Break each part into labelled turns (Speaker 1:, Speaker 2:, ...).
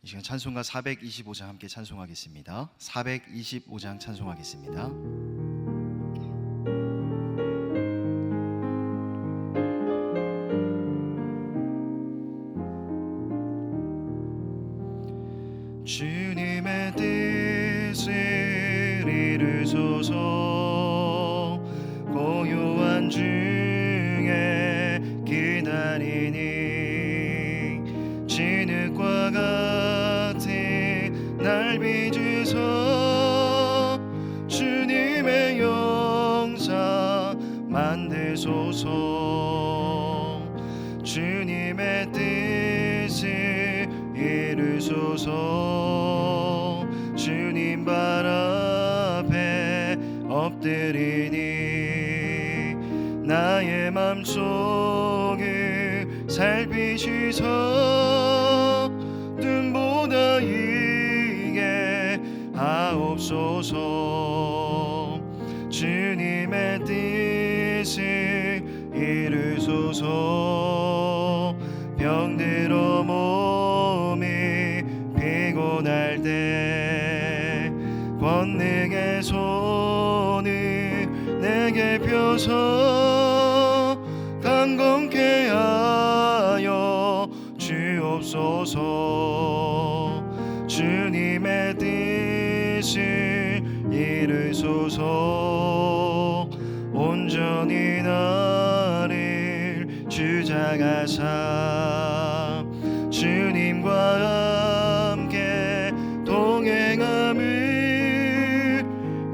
Speaker 1: 이 시간 찬송가 425장 함께 찬송하겠습니다. 425장 찬송하겠습니다. 주님의 뜻을 이루소서. 고요한 중에 기다리니 진흙과 같은 날 빚으소. 주님의 영상 만드소서. 주님의 뜻을 이루소서. 주님 발 앞에 엎드리니 나의 맘속을 살피시소. 눈보다 이게 하옵소서. 주님의 뜻을 이루소서. 병들어 몸이 피곤할 때 권능의 손을 내게 펴서 강건케 하여 주옵소서. 주님의 뜻을 이루소서. 온전히 나를 주장하사 주님과 함께 동행함을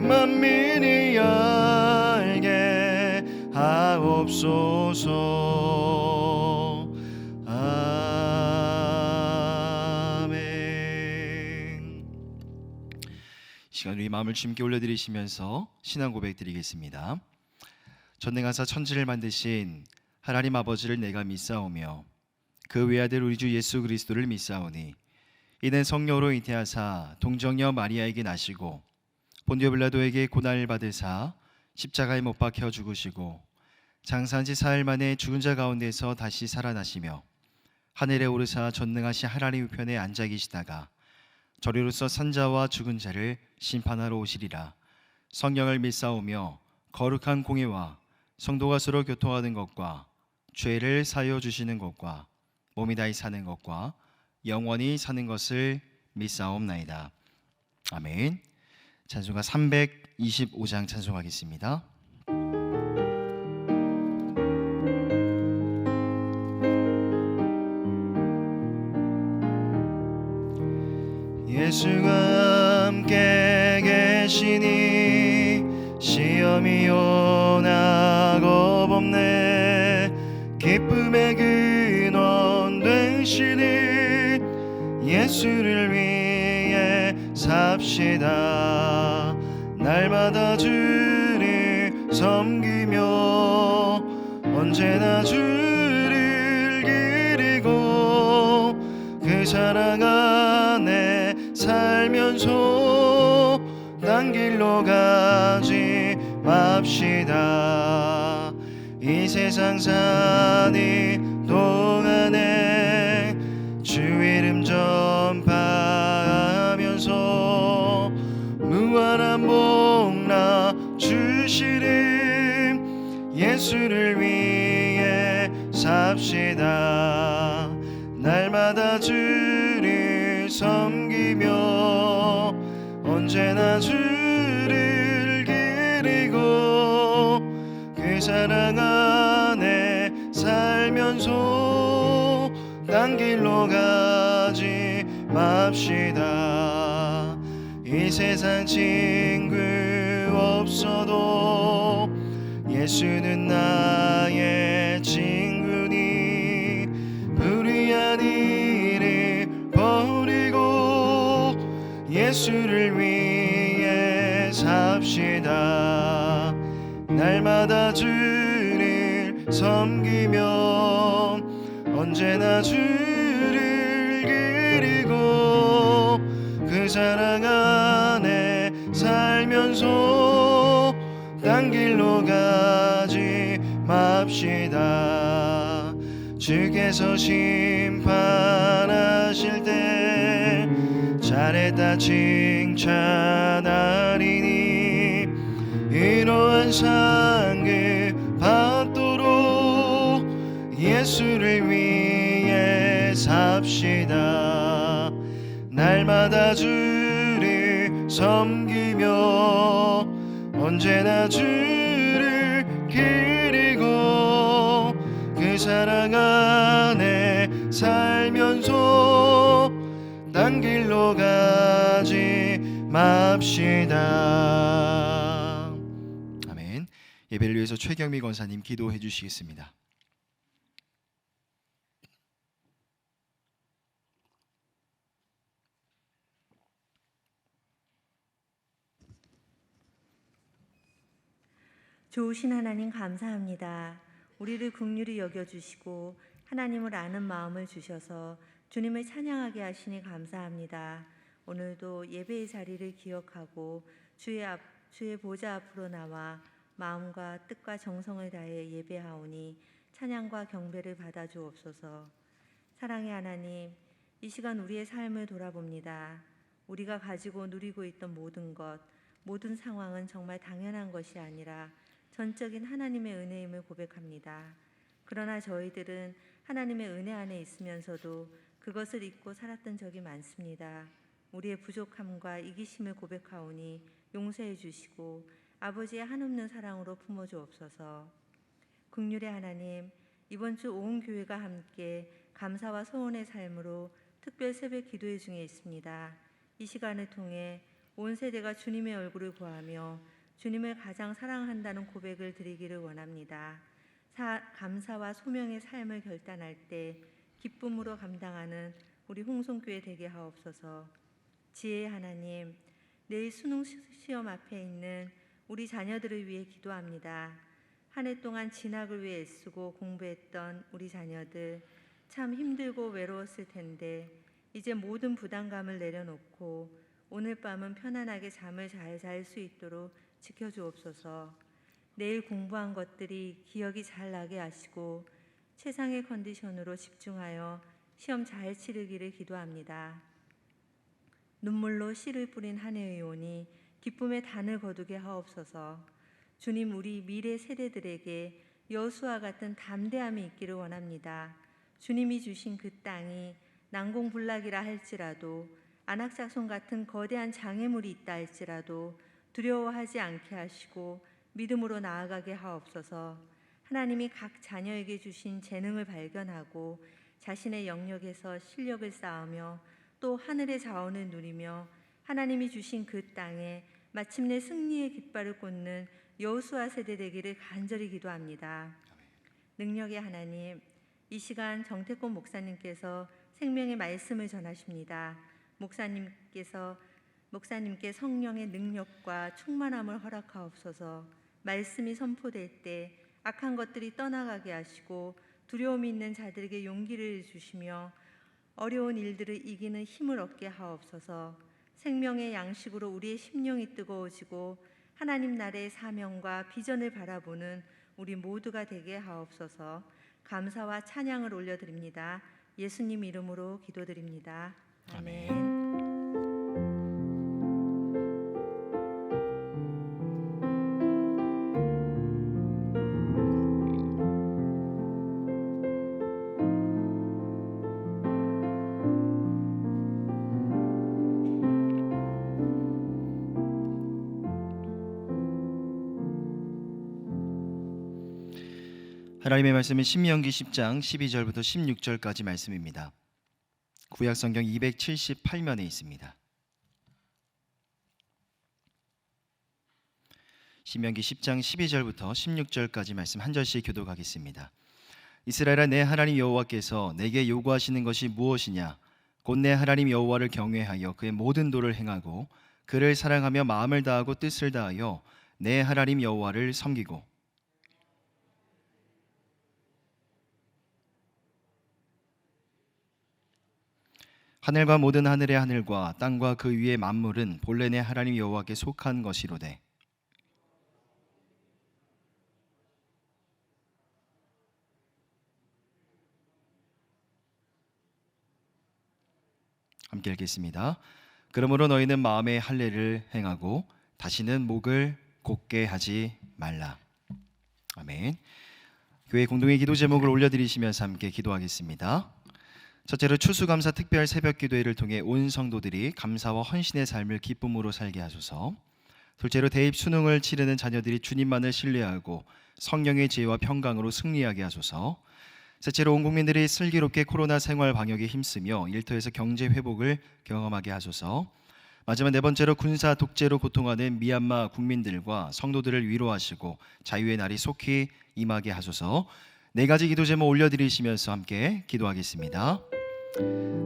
Speaker 1: 만민이 알게 하옵소서. 아멘. 이 시간 우리 마음을 주님께 올려드리시면서 신앙 고백 드리겠습니다. 전능하사 천지를 만드신 하나님 아버지를 내가 믿사오며 그 외아들 우리 주 예수 그리스도를 믿사오니 이는 성령으로 잉태하사 동정녀 마리아에게 나시고 본디오 빌라도에게 고난을 받으사 십자가에 못 박혀 죽으시고 장사한 지 사흘 만에 죽은 자 가운데서 다시 살아나시며 하늘에 오르사 전능하신 하나님 우편에 앉아 계시다가 저리로서 산자와 죽은 자를 심판하러 오시리라. 성령을 믿사오며 거룩한 공예와 성도가 서로 교통하는 것과 죄를 사하여 주시는 것과 몸이 다히 사는 것과 영원히 사는 것을 믿사옵나이다. 아멘. 찬송가 325장 찬송하겠습니다. 예수가 함께 계시니 시험이 오나 겁없네. 기쁨의 근원 되시는 예수를 위해 삽시다. 날마다 주를 섬기며 언제나 주를 기리고 그 사랑 안에 살면서 딴 길로 가지 맙시다. 이 세상 사는 동안에 주 이름 전파하면서 무한한 복나 주시는 예수를 위해 삽시다. 날마다 주를 섬기며 언제나 주를 기리고 그 사랑 안에 살면서 딴 길로 가지 맙시다. 이 세상 친구 없어도 예수는 나의 친구니 불의한 일을 버리고 예수를 위해 삽시다. 날마다 주를 섬기며 언제나 주를 기리고 그 사랑 안에 살면서 딴 길로 가지 맙시다. 주께서 심판하실 때 아래다 칭찬하리니 이러한 상을 받도록 예수를 위해 삽시다. 날마다 주를 섬기며 언제나 주를 기리고 그 사랑 안에 살면서 딴 길로 가지 맙시다. 아멘. 예배를 위해서 최경미 권사님 기도해 주시겠습니다.
Speaker 2: 좋으신 하나님 감사합니다. 우리를 긍휼히 여겨주시고 하나님을 아는 마음을 주셔서 주님을 찬양하게 하시니 감사합니다. 오늘도 예배의 자리를 기억하고 주의 보좌 앞으로 나와 마음과 뜻과 정성을 다해 예배하오니 찬양과 경배를 받아 주옵소서. 사랑의 하나님, 이 시간 우리의 삶을 돌아봅니다. 우리가 가지고 누리고 있던 모든 것, 모든 상황은 정말 당연한 것이 아니라 전적인 하나님의 은혜임을 고백합니다. 그러나 저희들은 하나님의 은혜 안에 있으면서도 그것을 잊고 살았던 적이 많습니다. 우리의 부족함과 이기심을 고백하오니 용서해 주시고 아버지의 한없는 사랑으로 품어주옵소서. 긍휼의 하나님, 이번 주 온 교회가 함께 감사와 소원의 삶으로 특별 새벽 기도회 중에 있습니다. 이 시간을 통해 온 세대가 주님의 얼굴을 구하며 주님을 가장 사랑한다는 고백을 드리기를 원합니다. 감사와 소명의 삶을 결단할 때 기쁨으로 감당하는 우리 홍성교회 되게 하옵소서. 지혜의 하나님, 내일 수능 시험 앞에 있는 우리 자녀들을 위해 기도합니다. 한 해 동안 진학을 위해 애쓰고 공부했던 우리 자녀들 참 힘들고 외로웠을 텐데 이제 모든 부담감을 내려놓고 오늘 밤은 편안하게 잠을 잘 잘 수 있도록 지켜주옵소서. 내일 공부한 것들이 기억이 잘 나게 하시고 최상의 컨디션으로 집중하여 시험 잘 치르기를 기도합니다. 눈물로 씨를 뿌린 한 해의 온이 기쁨의 단을 거두게 하옵소서. 주님, 우리 미래 세대들에게 여수와 같은 담대함이 있기를 원합니다. 주님이 주신 그 땅이 난공불락이라 할지라도 안악자손 같은 거대한 장애물이 있다 할지라도 두려워하지 않게 하시고 믿음으로 나아가게 하옵소서. 하나님이 각 자녀에게 주신 재능을 발견하고 자신의 영역에서 실력을 쌓으며 또 하늘의 자원을 누리며 하나님이 주신 그 땅에 마침내 승리의 깃발을 꽂는 여호수아 세대 되기를 간절히 기도합니다. 능력의 하나님, 이 시간 정태권 목사님께서 생명의 말씀을 전하십니다. 목사님께 성령의 능력과 충만함을 허락하옵소서. 말씀이 선포될 때 악한 것들이 떠나가게 하시고 두려움이 있는 자들에게 용기를 주시며 어려운 일들을 이기는 힘을 얻게 하옵소서. 생명의 양식으로 우리의 심령이 뜨거워지고 하나님 나라의 사명과 비전을 바라보는 우리 모두가 되게 하옵소서. 감사와 찬양을 올려드립니다. 예수님 이름으로 기도드립니다. 아멘.
Speaker 1: 하나님의 말씀은 신명기 10장 12절부터 16절까지 말씀입니다. 구약성경 278면에 있습니다. 신명기 10장 12절부터 16절까지 말씀 한 절씩 교독하겠습니다. 이스라엘아, 내 하나님 여호와께서 내게 요구하시는 것이 무엇이냐? 곧 내 하나님 여호와를 경외하여 그의 모든 도를 행하고 그를 사랑하며 마음을 다하고 뜻을 다하여 내 하나님 여호와를 섬기고 하늘과 모든 하늘의 하늘과 땅과 그 위의 만물은 본래 내 하나님 여호와께 속한 것이로되 함께 읽겠습니다. 그러므로 너희는 마음의 할례를 행하고 다시는 목을 곧게 하지 말라. 아멘. 교회 공동의 기도 제목을 올려드리시면서 함께 기도하겠습니다. 첫째로 추수감사 특별 새벽 기도회를 통해 온 성도들이 감사와 헌신의 삶을 기쁨으로 살게 하소서. 둘째로 대입 수능을 치르는 자녀들이 주님만을 신뢰하고 성령의 지혜와 평강으로 승리하게 하소서. 셋째로 온 국민들이 슬기롭게 코로나 생활 방역에 힘쓰며 일터에서 경제 회복을 경험하게 하소서. 마지막 네 번째로 군사 독재로 고통하는 미얀마 국민들과 성도들을 위로하시고 자유의 날이 속히 임하게 하소서. 네 가지 기도 제목 올려드리시면서 함께 기도하겠습니다.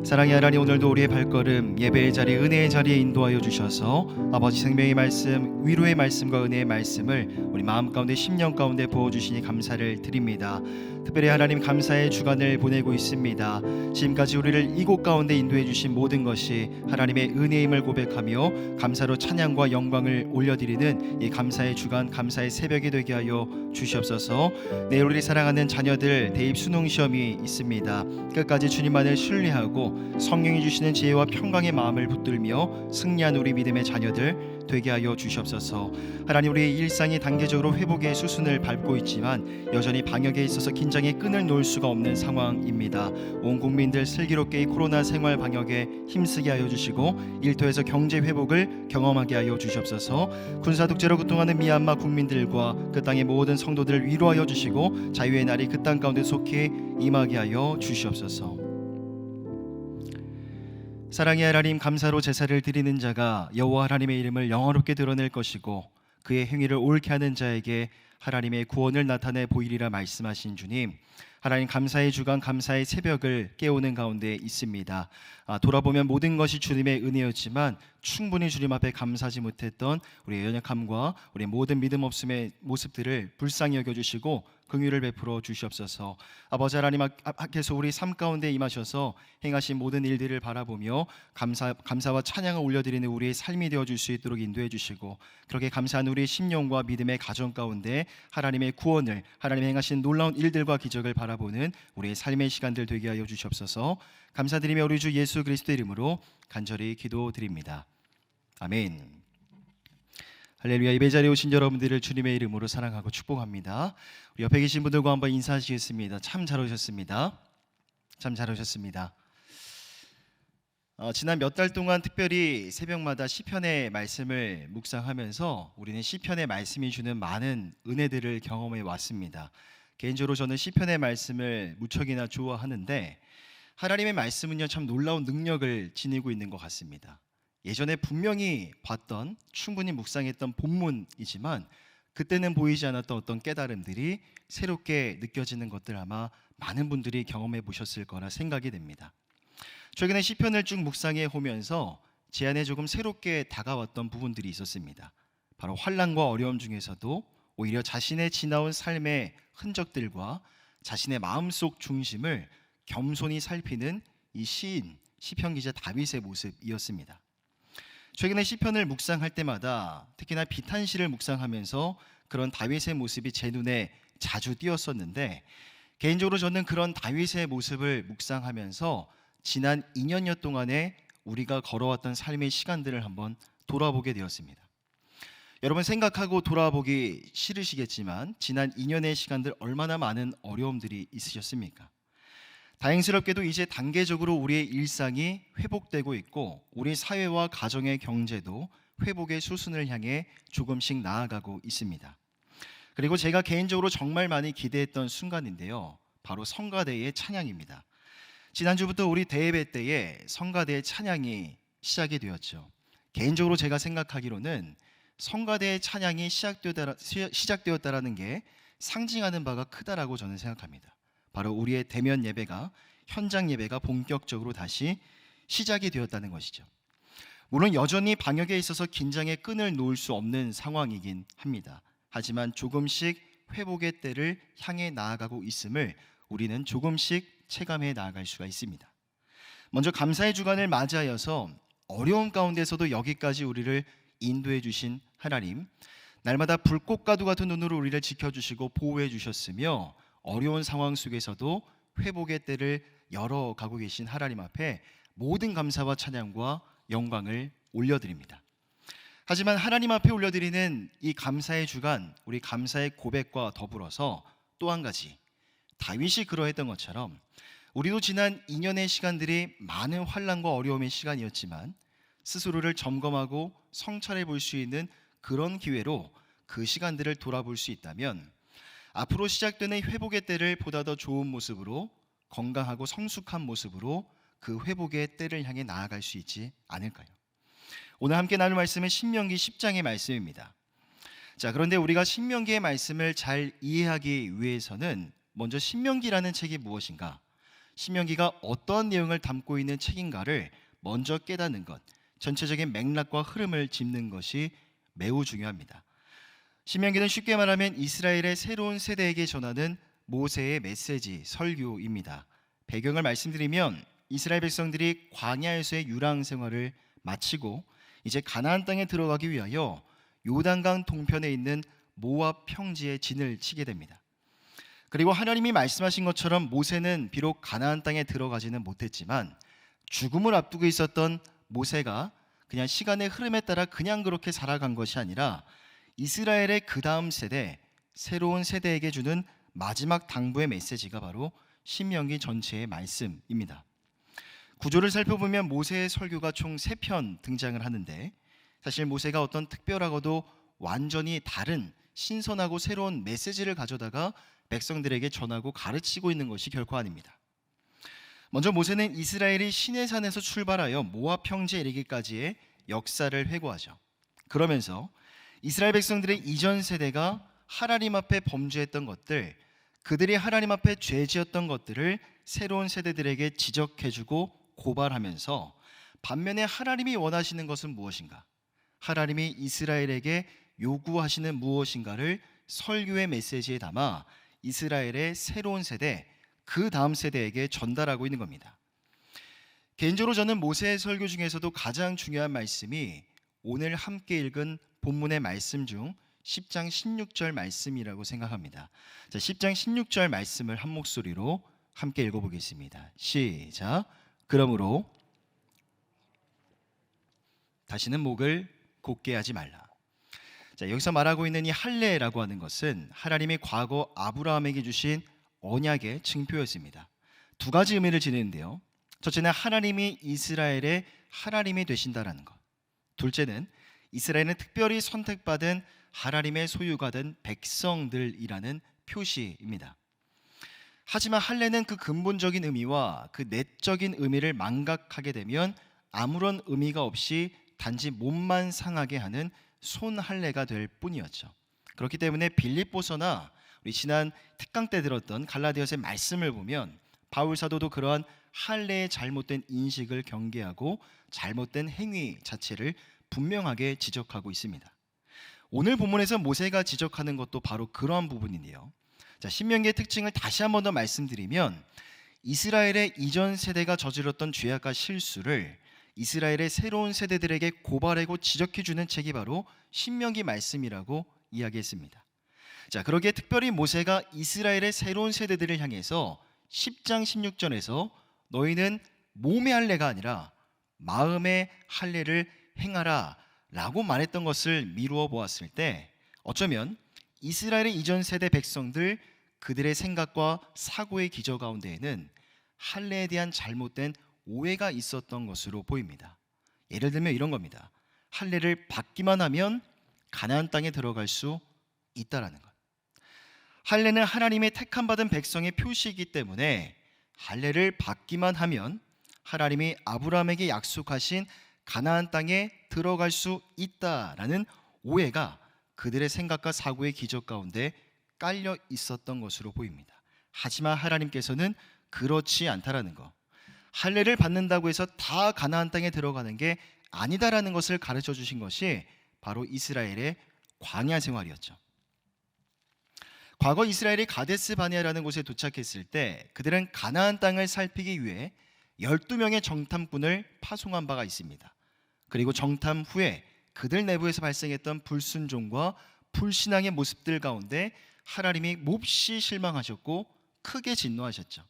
Speaker 1: 사랑의 하나님, 오늘도 우리의 발걸음 예배의 자리, 은혜의 자리에 인도하여 주셔서 아버지 생명의 말씀, 위로의 말씀과 은혜의 말씀을 우리 마음 가운데, 심령 가운데 부어주시니 감사를 드립니다. 특별히 하나님 감사의 주간을 보내고 있습니다. 지금까지 우리를 이곳 가운데 인도해 주신 모든 것이 하나님의 은혜임을 고백하며 감사로 찬양과 영광을 올려드리는 이 감사의 주간, 감사의 새벽이 되게 하여 주시옵소서. 내일 우리 사랑하는 자녀들 대입 수능 시험이 있습니다. 끝까지 주님만을 신뢰하고 성령이 주시는 지혜와 평강의 마음을 붙들며 승리한 우리 믿음의 자녀들 되게 하여 주시옵소서. 하나님, 우리의 일상이 단계적으로 회복의 수순을 밟고 있지만 여전히 방역에 있어서 긴장의 끈을 놓을 수가 없는 상황입니다. 온 국민들 슬기롭게 이 코로나 생활 방역에 힘쓰게 하여 주시고 일터에서 경제 회복을 경험하게 하여 주시옵소서. 군사 독재로 고통하는 미얀마 국민들과 그 땅의 모든 성도들을 위로하여 주시고 자유의 날이 그 땅 가운데 속히 임하게 하여 주시옵소서. 사랑의 하나님, 감사로 제사를 드리는 자가 여호와 하나님의 이름을 영화롭게 드러낼 것이고 그의 행위를 옳게 하는 자에게 하나님의 구원을 나타내 보이리라 말씀하신 주님, 하나님 감사의 주간, 감사의 새벽을 깨우는 가운데 있습니다. 돌아보면 모든 것이 주님의 은혜였지만 충분히 주님 앞에 감사하지 못했던 우리의 연약함과 우리의 모든 믿음 없음의 모습들을 불쌍히 여겨주시고 긍휼을 베풀어 주시옵소서. 아버지 하나님 앞에서 우리 삶 가운데 임하셔서 행하신 모든 일들을 바라보며 감사와 찬양을 올려드리는 우리의 삶이 되어줄 수 있도록 인도해 주시고 그렇게 감사한 우리의 심령과 믿음의 가정 가운데 하나님의 구원을, 하나님이 행하신 놀라운 일들과 기적을 바라보는 우리의 삶의 시간들 되게 하여 주시옵소서. 감사드리며 우리 주 예수 그리스도의 이름으로 간절히 기도드립니다. 아멘. 할렐루야. 예배 자리에 오신 여러분들을 주님의 이름으로 사랑하고 축복합니다. 우리 옆에 계신 분들과 한번 인사하시겠습니다. 참 잘 오셨습니다. 참 잘 오셨습니다. 지난 몇 달 동안 특별히 새벽마다 시편의 말씀을 묵상하면서 우리는 시편의 말씀이 주는 많은 은혜들을 경험해 왔습니다. 개인적으로 저는 시편의 말씀을 무척이나 좋아하는데 하나님의 말씀은요, 참 놀라운 능력을 지니고 있는 것 같습니다. 예전에 분명히 봤던, 충분히 묵상했던 본문이지만 그때는 보이지 않았던 어떤 깨달음들이 새롭게 느껴지는 것들 아마 많은 분들이 경험해 보셨을 거라 생각이 됩니다. 최근에 시편을 쭉 묵상해 오면서 제 안에 조금 새롭게 다가왔던 부분들이 있었습니다. 바로 환난과 어려움 중에서도 오히려 자신의 지나온 삶의 흔적들과 자신의 마음속 중심을 겸손히 살피는 이 시편 기자 다윗의 모습이었습니다. 최근에 시편을 묵상할 때마다 특히나 비탄시를 묵상하면서 그런 다윗의 모습이 제 눈에 자주 띄었었는데 개인적으로 저는 그런 다윗의 모습을 묵상하면서 지난 2년여 동안에 우리가 걸어왔던 삶의 시간들을 한번 돌아보게 되었습니다. 여러분 생각하고 돌아보기 싫으시겠지만 지난 2년의 시간들 얼마나 많은 어려움들이 있으셨습니까? 다행스럽게도 이제 단계적으로 우리의 일상이 회복되고 있고 우리 사회와 가정의 경제도 회복의 수순을 향해 조금씩 나아가고 있습니다. 그리고 제가 개인적으로 정말 많이 기대했던 순간인데요, 바로 성가대의 찬양입니다. 지난주부터 우리 대예배 때에 성가대의 찬양이 시작이 되었죠. 개인적으로 제가 생각하기로는 성가대의 찬양이 시작되었다라는 게 상징하는 바가 크다라고 저는 생각합니다. 바로 우리의 대면 예배가, 현장 예배가 본격적으로 다시 시작이 되었다는 것이죠. 물론 여전히 방역에 있어서 긴장의 끈을 놓을 수 없는 상황이긴 합니다. 하지만 조금씩 회복의 때를 향해 나아가고 있음을 우리는 조금씩 체감해 나아갈 수가 있습니다. 먼저 감사의 주간을 맞이하여서 어려운 가운데서도 여기까지 우리를 인도해 주신 하나님, 날마다 불꽃가루 같은 눈으로 우리를 지켜주시고 보호해 주셨으며 어려운 상황 속에서도 회복의 때를 열어가고 계신 하나님 앞에 모든 감사와 찬양과 영광을 올려드립니다. 하지만 하나님 앞에 올려드리는 이 감사의 주간, 우리 감사의 고백과 더불어서 또 한 가지, 다윗이 그러했던 것처럼 우리도 지난 2년의 시간들이 많은 환난과 어려움의 시간이었지만 스스로를 점검하고 성찰해 볼 수 있는 그런 기회로 그 시간들을 돌아볼 수 있다면 앞으로 시작되는 회복의 때를 보다 더 좋은 모습으로, 건강하고 성숙한 모습으로 그 회복의 때를 향해 나아갈 수 있지 않을까요? 오늘 함께 나눌 말씀은 신명기 10장의 말씀입니다. 자, 그런데 우리가 신명기의 말씀을 잘 이해하기 위해서는 먼저 신명기라는 책이 무엇인가, 신명기가 어떤 내용을 담고 있는 책인가를 먼저 깨닫는 것, 전체적인 맥락과 흐름을 짚는 것이 매우 중요합니다. 신명기는 쉽게 말하면 이스라엘의 새로운 세대에게 전하는 모세의 메시지, 설교입니다. 배경을 말씀드리면 이스라엘 백성들이 광야에서의 유랑 생활을 마치고 이제 가나안 땅에 들어가기 위하여 요단강 동편에 있는 모압 평지에 진을 치게 됩니다. 그리고 하나님이 말씀하신 것처럼 모세는 비록 가나안 땅에 들어가지는 못했지만 죽음을 앞두고 있었던 모세가 그냥 시간의 흐름에 따라 그냥 그렇게 살아간 것이 아니라 이스라엘의 그 다음 세대, 새로운 세대에게 주는 마지막 당부의 메시지가 바로 신명기 전체의 말씀입니다. 구조를 살펴보면 모세의 설교가 총 3편 등장을 하는데, 사실 모세가 어떤 특별하고도 완전히 다른 신선하고 새로운 메시지를 가져다가 백성들에게 전하고 가르치고 있는 것이 결코 아닙니다. 먼저 모세는 이스라엘이 시내산에서 출발하여 모압 평지에 이르기까지의 역사를 회고하죠. 그러면서 이스라엘 백성들의 이전 세대가 하나님 앞에 범죄했던 것들, 그들이 하나님 앞에 죄지었던 것들을 새로운 세대들에게 지적해주고 고발하면서 반면에 하나님이 원하시는 것은 무엇인가, 하나님이 이스라엘에게 요구하시는 무엇인가를 설교의 메시지에 담아 이스라엘의 새로운 세대, 그 다음 세대에게 전달하고 있는 겁니다. 개인적으로 저는 모세의 설교 중에서도 가장 중요한 말씀이 오늘 함께 읽은 본문의 말씀 중 10장 16절 말씀이라고 생각합니다. 자, 10장 16절 말씀을 한 목소리로 함께 읽어보겠습니다. 시작. 그러므로 다시는 목을 곧게 하지 말라. 자, 여기서 말하고 있는 이 할례라고 하는 것은 하나님이 과거 아브라함에게 주신 언약의 증표였습니다. 두 가지 의미를 지니는데요. 첫째는 하나님이 이스라엘의 하나님이 되신다라는 것. 둘째는 이스라엘은 특별히 선택받은 하나님의 소유가 된 백성들이라는 표시입니다. 하지만 할례는 그 근본적인 의미와 그 내적인 의미를 망각하게 되면 아무런 의미가 없이 단지 몸만 상하게 하는 손할례가 될 뿐이었죠. 그렇기 때문에 빌립보서나 우리 지난 특강 때 들었던 갈라디아서의 말씀을 보면 바울 사도도 그러한 할례의 잘못된 인식을 경계하고 잘못된 행위 자체를 분명하게 지적하고 있습니다. 오늘 본문에서 모세가 지적하는 것도 바로 그러한 부분인데요. 자, 신명기의 특징을 다시 한 번 더 말씀드리면 이스라엘의 이전 세대가 저질렀던 죄악과 실수를 이스라엘의 새로운 세대들에게 고발하고 지적해주는 책이 바로 신명기 말씀이라고 이야기했습니다. 자, 그러기에 특별히 모세가 이스라엘의 새로운 세대들을 향해서 10장 16절에서 너희는 몸의 할례가 아니라 마음의 할례를 행하라 라고 말했던 것을 미루어 보았을 때 어쩌면 이스라엘의 이전 세대 백성들, 그들의 생각과 사고의 기저 가운데에는 할례에 대한 잘못된 오해가 있었던 것으로 보입니다. 예를 들면 이런 겁니다. 할례를 받기만 하면 가나안 땅에 들어갈 수 있다라는 것. 할례는 하나님의 택함 받은 백성의 표시이기 때문에 할례를 받기만 하면 하나님이 아브라함에게 약속하신 가나안 땅에 들어갈 수 있다라는 오해가 그들의 생각과 사고의 기적 가운데 깔려 있었던 것으로 보입니다. 하지만 하나님께서는 그렇지 않다라는 것, 할례를 받는다고 해서 다 가나안 땅에 들어가는 게 아니다라는 것을 가르쳐 주신 것이 바로 이스라엘의 광야 생활이었죠. 과거 이스라엘이 가데스 바네아라는 곳에 도착했을 때 그들은 가나안 땅을 살피기 위해 12명의 정탐꾼을 파송한 바가 있습니다. 그리고 정탐 후에 그들 내부에서 발생했던 불순종과 불신앙의 모습들 가운데 하나님이 몹시 실망하셨고 크게 진노하셨죠.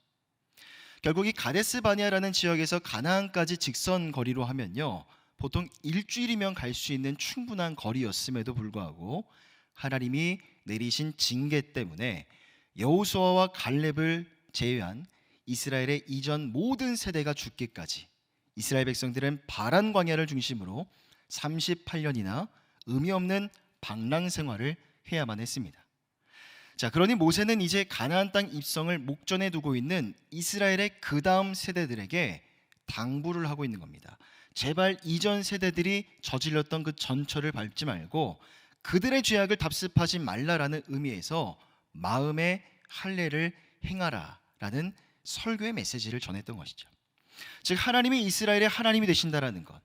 Speaker 1: 결국 이 가데스 바네아라는 지역에서 가나안까지 직선 거리로 하면요, 보통 일주일이면 갈 수 있는 충분한 거리였음에도 불구하고 하나님이 내리신 징계 때문에 여호수아와 갈렙을 제외한 이스라엘의 이전 모든 세대가 죽기까지 이스라엘 백성들은 바란 광야를 중심으로 38년이나 의미 없는 방랑 생활을 해야만 했습니다. 자, 그러니 모세는 이제 가나안 땅 입성을 목전에 두고 있는 이스라엘의 그 다음 세대들에게 당부를 하고 있는 겁니다. 제발 이전 세대들이 저질렀던 그 전철을 밟지 말고 그들의 죄악을 답습하지 말라라는 의미에서 마음의 할례를 행하라라는 설교의 메시지를 전했던 것이죠. 즉 하나님이 이스라엘의 하나님이 되신다라는 것,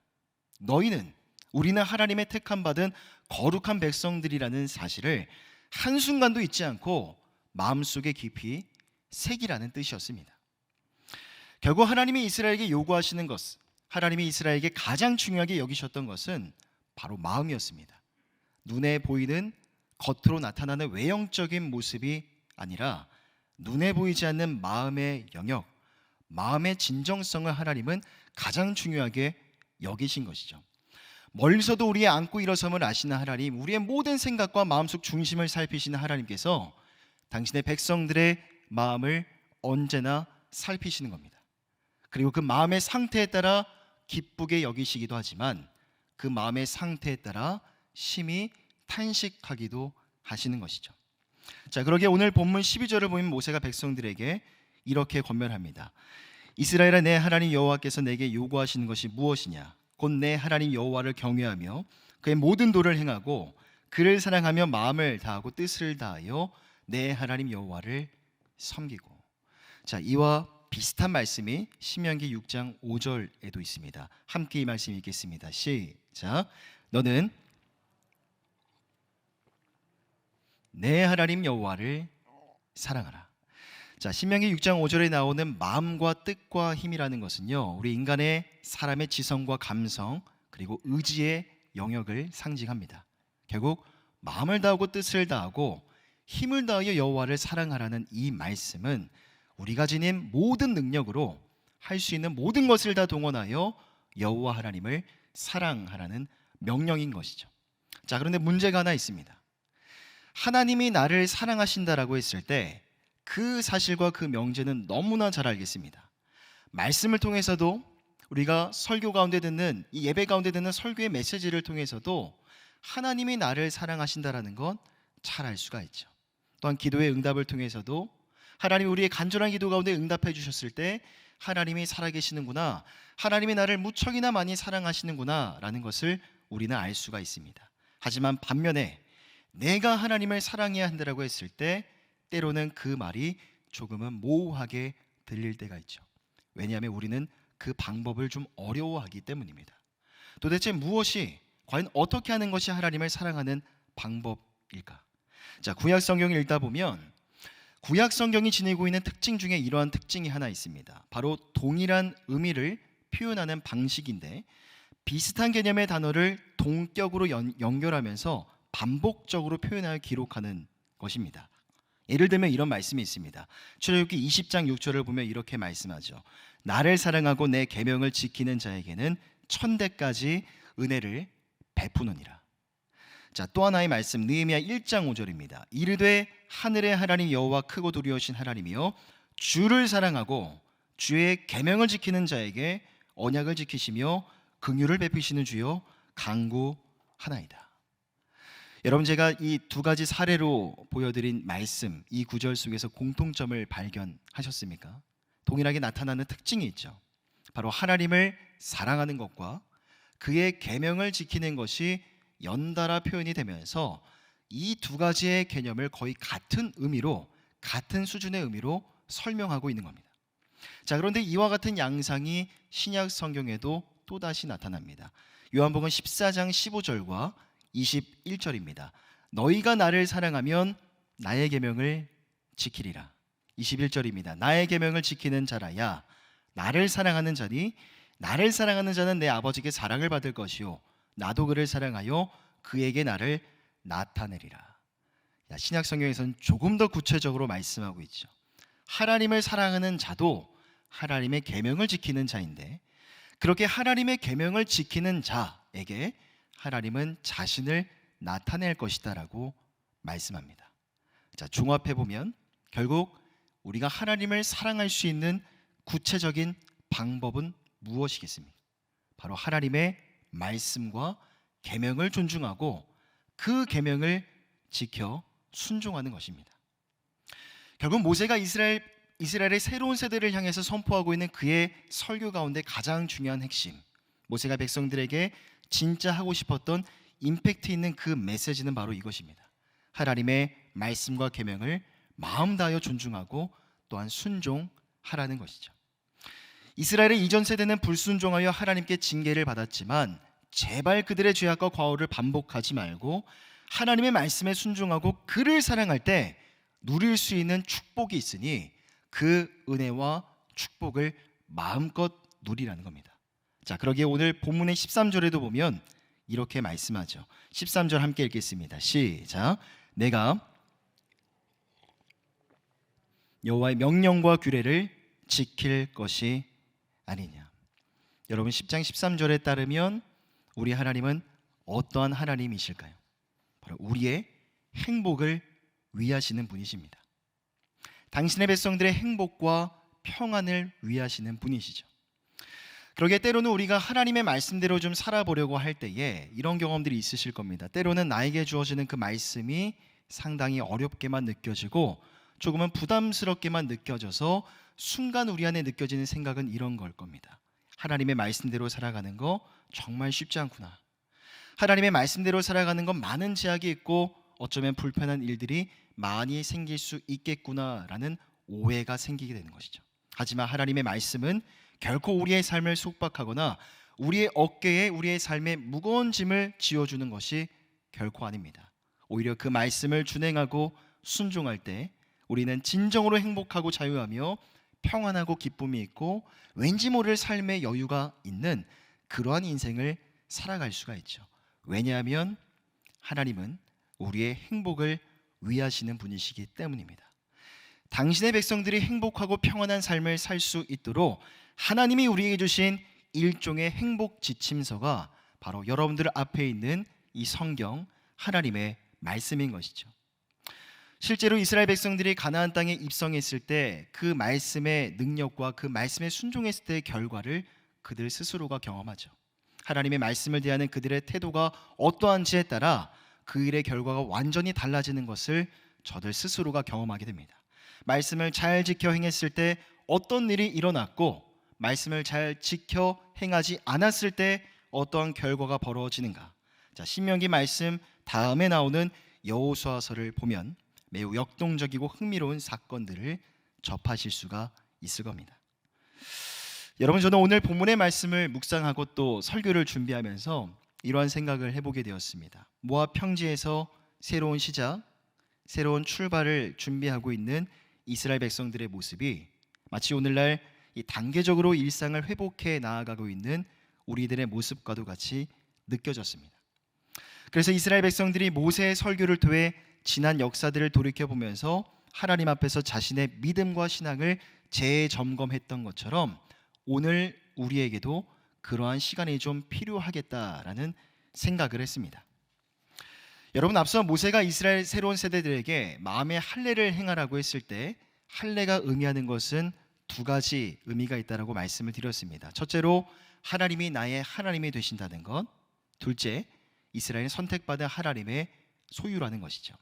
Speaker 1: 너희는 우리는 하나님의 택함 받은 거룩한 백성들이라는 사실을 한순간도 잊지 않고 마음속에 깊이 새기라는 뜻이었습니다. 결국 하나님이 이스라엘에게 요구하시는 것, 하나님이 이스라엘에게 가장 중요하게 여기셨던 것은 바로 마음이었습니다. 눈에 보이는 겉으로 나타나는 외형적인 모습이 아니라 눈에 보이지 않는 마음의 영역, 마음의 진정성을 하나님은 가장 중요하게 여기신 것이죠. 멀리서도 우리의 안고 일어섬을 아시는 하나님, 우리의 모든 생각과 마음속 중심을 살피시는 하나님께서 당신의 백성들의 마음을 언제나 살피시는 겁니다. 그리고 그 마음의 상태에 따라 기쁘게 여기시기도 하지만 그 마음의 상태에 따라 심히 탄식하기도 하시는 것이죠. 자, 그러기에 오늘 본문 12절을 보면 모세가 백성들에게 이렇게 권면합니다. 이스라엘아, 내 하나님 여호와께서 내게 요구하시는 것이 무엇이냐? 곧 내 하나님 여호와를 경외하며 그의 모든 도를 행하고 그를 사랑하며 마음을 다하고 뜻을 다하여 내 하나님 여호와를 섬기고. 자, 이와 비슷한 말씀이 신명기 6장 5절에도 있습니다. 함께 이 말씀 읽겠습니다. 시작. 너는 내 하나님 여호와를 사랑하라. 자, 신명기 6장 5절에 나오는 마음과 뜻과 힘이라는 것은요, 우리 인간의 사람의 지성과 감성 그리고 의지의 영역을 상징합니다. 결국 마음을 다하고 뜻을 다하고 힘을 다하여 여호와를 사랑하라는 이 말씀은 우리가 지닌 모든 능력으로 할 수 있는 모든 것을 다 동원하여 여호와 하나님을 사랑하라는 명령인 것이죠. 자, 그런데 문제가 하나 있습니다. 하나님이 나를 사랑하신다라고 했을 때 그 사실과 그 명제는 너무나 잘 알겠습니다. 말씀을 통해서도 우리가 설교 가운데 듣는 이 예배 가운데 듣는 설교의 메시지를 통해서도 하나님이 나를 사랑하신다라는 건 잘 알 수가 있죠. 또한 기도의 응답을 통해서도 하나님이 우리의 간절한 기도 가운데 응답해 주셨을 때 하나님이 살아계시는구나, 하나님이 나를 무척이나 많이 사랑하시는구나 라는 것을 우리는 알 수가 있습니다. 하지만 반면에 내가 하나님을 사랑해야 한다라고 했을 때 때로는 그 말이 조금은 모호하게 들릴 때가 있죠. 왜냐하면 우리는 그 방법을 좀 어려워하기 때문입니다. 도대체 무엇이, 과연 어떻게 하는 것이 하나님을 사랑하는 방법일까? 자, 구약 성경을 읽다 보면 구약 성경이 지니고 있는 특징 중에 이러한 특징이 하나 있습니다. 바로 동일한 의미를 표현하는 방식인데 비슷한 개념의 단어를 동격으로 연결하면서 반복적으로 표현하여 기록하는 것입니다. 예를 들면 이런 말씀이 있습니다. 출애굽기 20장 6절을 보면 이렇게 말씀하죠. 나를 사랑하고 내 계명을 지키는 자에게는 1000대까지 은혜를 베푸느니라. 자, 또 하나의 말씀 느헤미야 1장 5절입니다. 이르되 하늘의 하나님 여호와 크고 두려우신 하나님이여 주를 사랑하고 주의 계명을 지키는 자에게 언약을 지키시며 긍휼을 베푸시는 주여 간구하나이다. 여러분, 제가 이 두 가지 사례로 보여드린 말씀, 이 구절 속에서 공통점을 발견하셨습니까? 동일하게 나타나는 특징이 있죠. 바로 하나님을 사랑하는 것과 그의 계명을 지키는 것이 연달아 표현이 되면서 이 두 가지의 개념을 거의 같은 의미로, 같은 수준의 의미로 설명하고 있는 겁니다. 자, 그런데 이와 같은 양상이 신약 성경에도 또다시 나타납니다. 요한복음 14장 15절과 21절입니다. 너희가 나를 사랑하면 나의 계명을 지키리라. 21절입니다. 나의 계명을 지키는 자라야 나를 사랑하는 자니 나를 사랑하는 자는 내 아버지께 사랑을 받을 것이요 나도 그를 사랑하여 그에게 나를 나타내리라. 신약 성경에서는 조금 더 구체적으로 말씀하고 있죠. 하나님을 사랑하는 자도 하나님의 계명을 지키는 자인데 그렇게 하나님의 계명을 지키는 자에게 하나님은 자신을 나타낼 것이다라고 말씀합니다. 자, 종합해 보면 결국 우리가 하나님을 사랑할 수 있는 구체적인 방법은 무엇이겠습니까? 바로 하나님의 말씀과 계명을 존중하고 그 계명을 지켜 순종하는 것입니다. 결국 모세가 이스라엘의 새로운 세대를 향해서 선포하고 있는 그의 설교 가운데 가장 중요한 핵심, 모세가 백성들에게 진짜 하고 싶었던 임팩트 있는 그 메시지는 바로 이것입니다. 하나님의 말씀과 계명을 마음 다하여 존중하고 또한 순종하라는 것이죠. 이스라엘의 이전 세대는 불순종하여 하나님께 징계를 받았지만 제발 그들의 죄악과 과오를 반복하지 말고 하나님의 말씀에 순종하고 그를 사랑할 때 누릴 수 있는 축복이 있으니 그 은혜와 축복을 마음껏 누리라는 겁니다. 자, 그러기에 오늘 본문의 13절에도 보면 이렇게 말씀하죠. 13절 함께 읽겠습니다. 시작. 내가 여호와의 명령과 규례를 지킬 것이 아니냐. 여러분 10장 13절에 따르면 우리 하나님은 어떠한 하나님이실까요? 바로 우리의 행복을 위하시는 분이십니다. 당신의 백성들의 행복과 평안을 위하시는 분이시죠. 그러게 때로는 우리가 하나님의 말씀대로 좀 살아보려고 할 때에 이런 경험들이 있으실 겁니다. 때로는 나에게 주어지는 그 말씀이 상당히 어렵게만 느껴지고 조금은 부담스럽게만 느껴져서 순간 우리 안에 느껴지는 생각은 이런 걸 겁니다. 하나님의 말씀대로 살아가는 거 정말 쉽지 않구나. 하나님의 말씀대로 살아가는 건 많은 제약이 있고 어쩌면 불편한 일들이 많이 생길 수 있겠구나라는 오해가 생기게 되는 것이죠. 하지만 하나님의 말씀은 결코 우리의 삶을 속박하거나 우리의 어깨에 우리의 삶에 무거운 짐을 지어주는 것이 결코 아닙니다. 오히려 그 말씀을 준행하고 순종할 때 우리는 진정으로 행복하고 자유하며 평안하고 기쁨이 있고 왠지 모를 삶의 여유가 있는 그러한 인생을 살아갈 수가 있죠. 왜냐하면 하나님은 우리의 행복을 위하시는 분이시기 때문입니다. 당신의 백성들이 행복하고 평안한 삶을 살 수 있도록 하나님이 우리에게 주신 일종의 행복 지침서가 바로 여러분들 앞에 있는 이 성경 하나님의 말씀인 것이죠. 실제로 이스라엘 백성들이 가나안 땅에 입성했을 때 그 말씀의 능력과 그 말씀에 순종했을 때의 결과를 그들 스스로가 경험하죠. 하나님의 말씀을 대하는 그들의 태도가 어떠한지에 따라 그 일의 결과가 완전히 달라지는 것을 저들 스스로가 경험하게 됩니다. 말씀을 잘 지켜 행했을 때 어떤 일이 일어났고 말씀을 잘 지켜 행하지 않았을 때 어떠한 결과가 벌어지는가. 자, 신명기 말씀 다음에 나오는 여호수아서를 보면 매우 역동적이고 흥미로운 사건들을 접하실 수가 있을 겁니다. 여러분, 저는 오늘 본문의 말씀을 묵상하고 또 설교를 준비하면서 이러한 생각을 해보게 되었습니다. 모압 평지에서 새로운 시작, 새로운 출발을 준비하고 있는 이스라엘 백성들의 모습이 마치 오늘날 이 단계적으로 일상을 회복해 나아가고 있는 우리들의 모습과도 같이 느껴졌습니다. 그래서 이스라엘 백성들이 모세의 설교를 통해 지난 역사들을 돌이켜보면서 하나님 앞에서 자신의 믿음과 신앙을 재점검했던 것처럼 오늘 우리에게도 그러한 시간이 좀 필요하겠다라는 생각을 했습니다. 여러분, 앞서 모세가 이스라엘 새로운 세대들에게 마음의 할례를 행하라고 했을 때 할례가 의미하는 것은 두 가지 의미가 있다라고 말씀을 드렸습니다. 첫째로 하나님이 나의 하나님이 되신다는 것, 둘째 이스라엘은 선택받은 하나님의 소유라는 것이죠.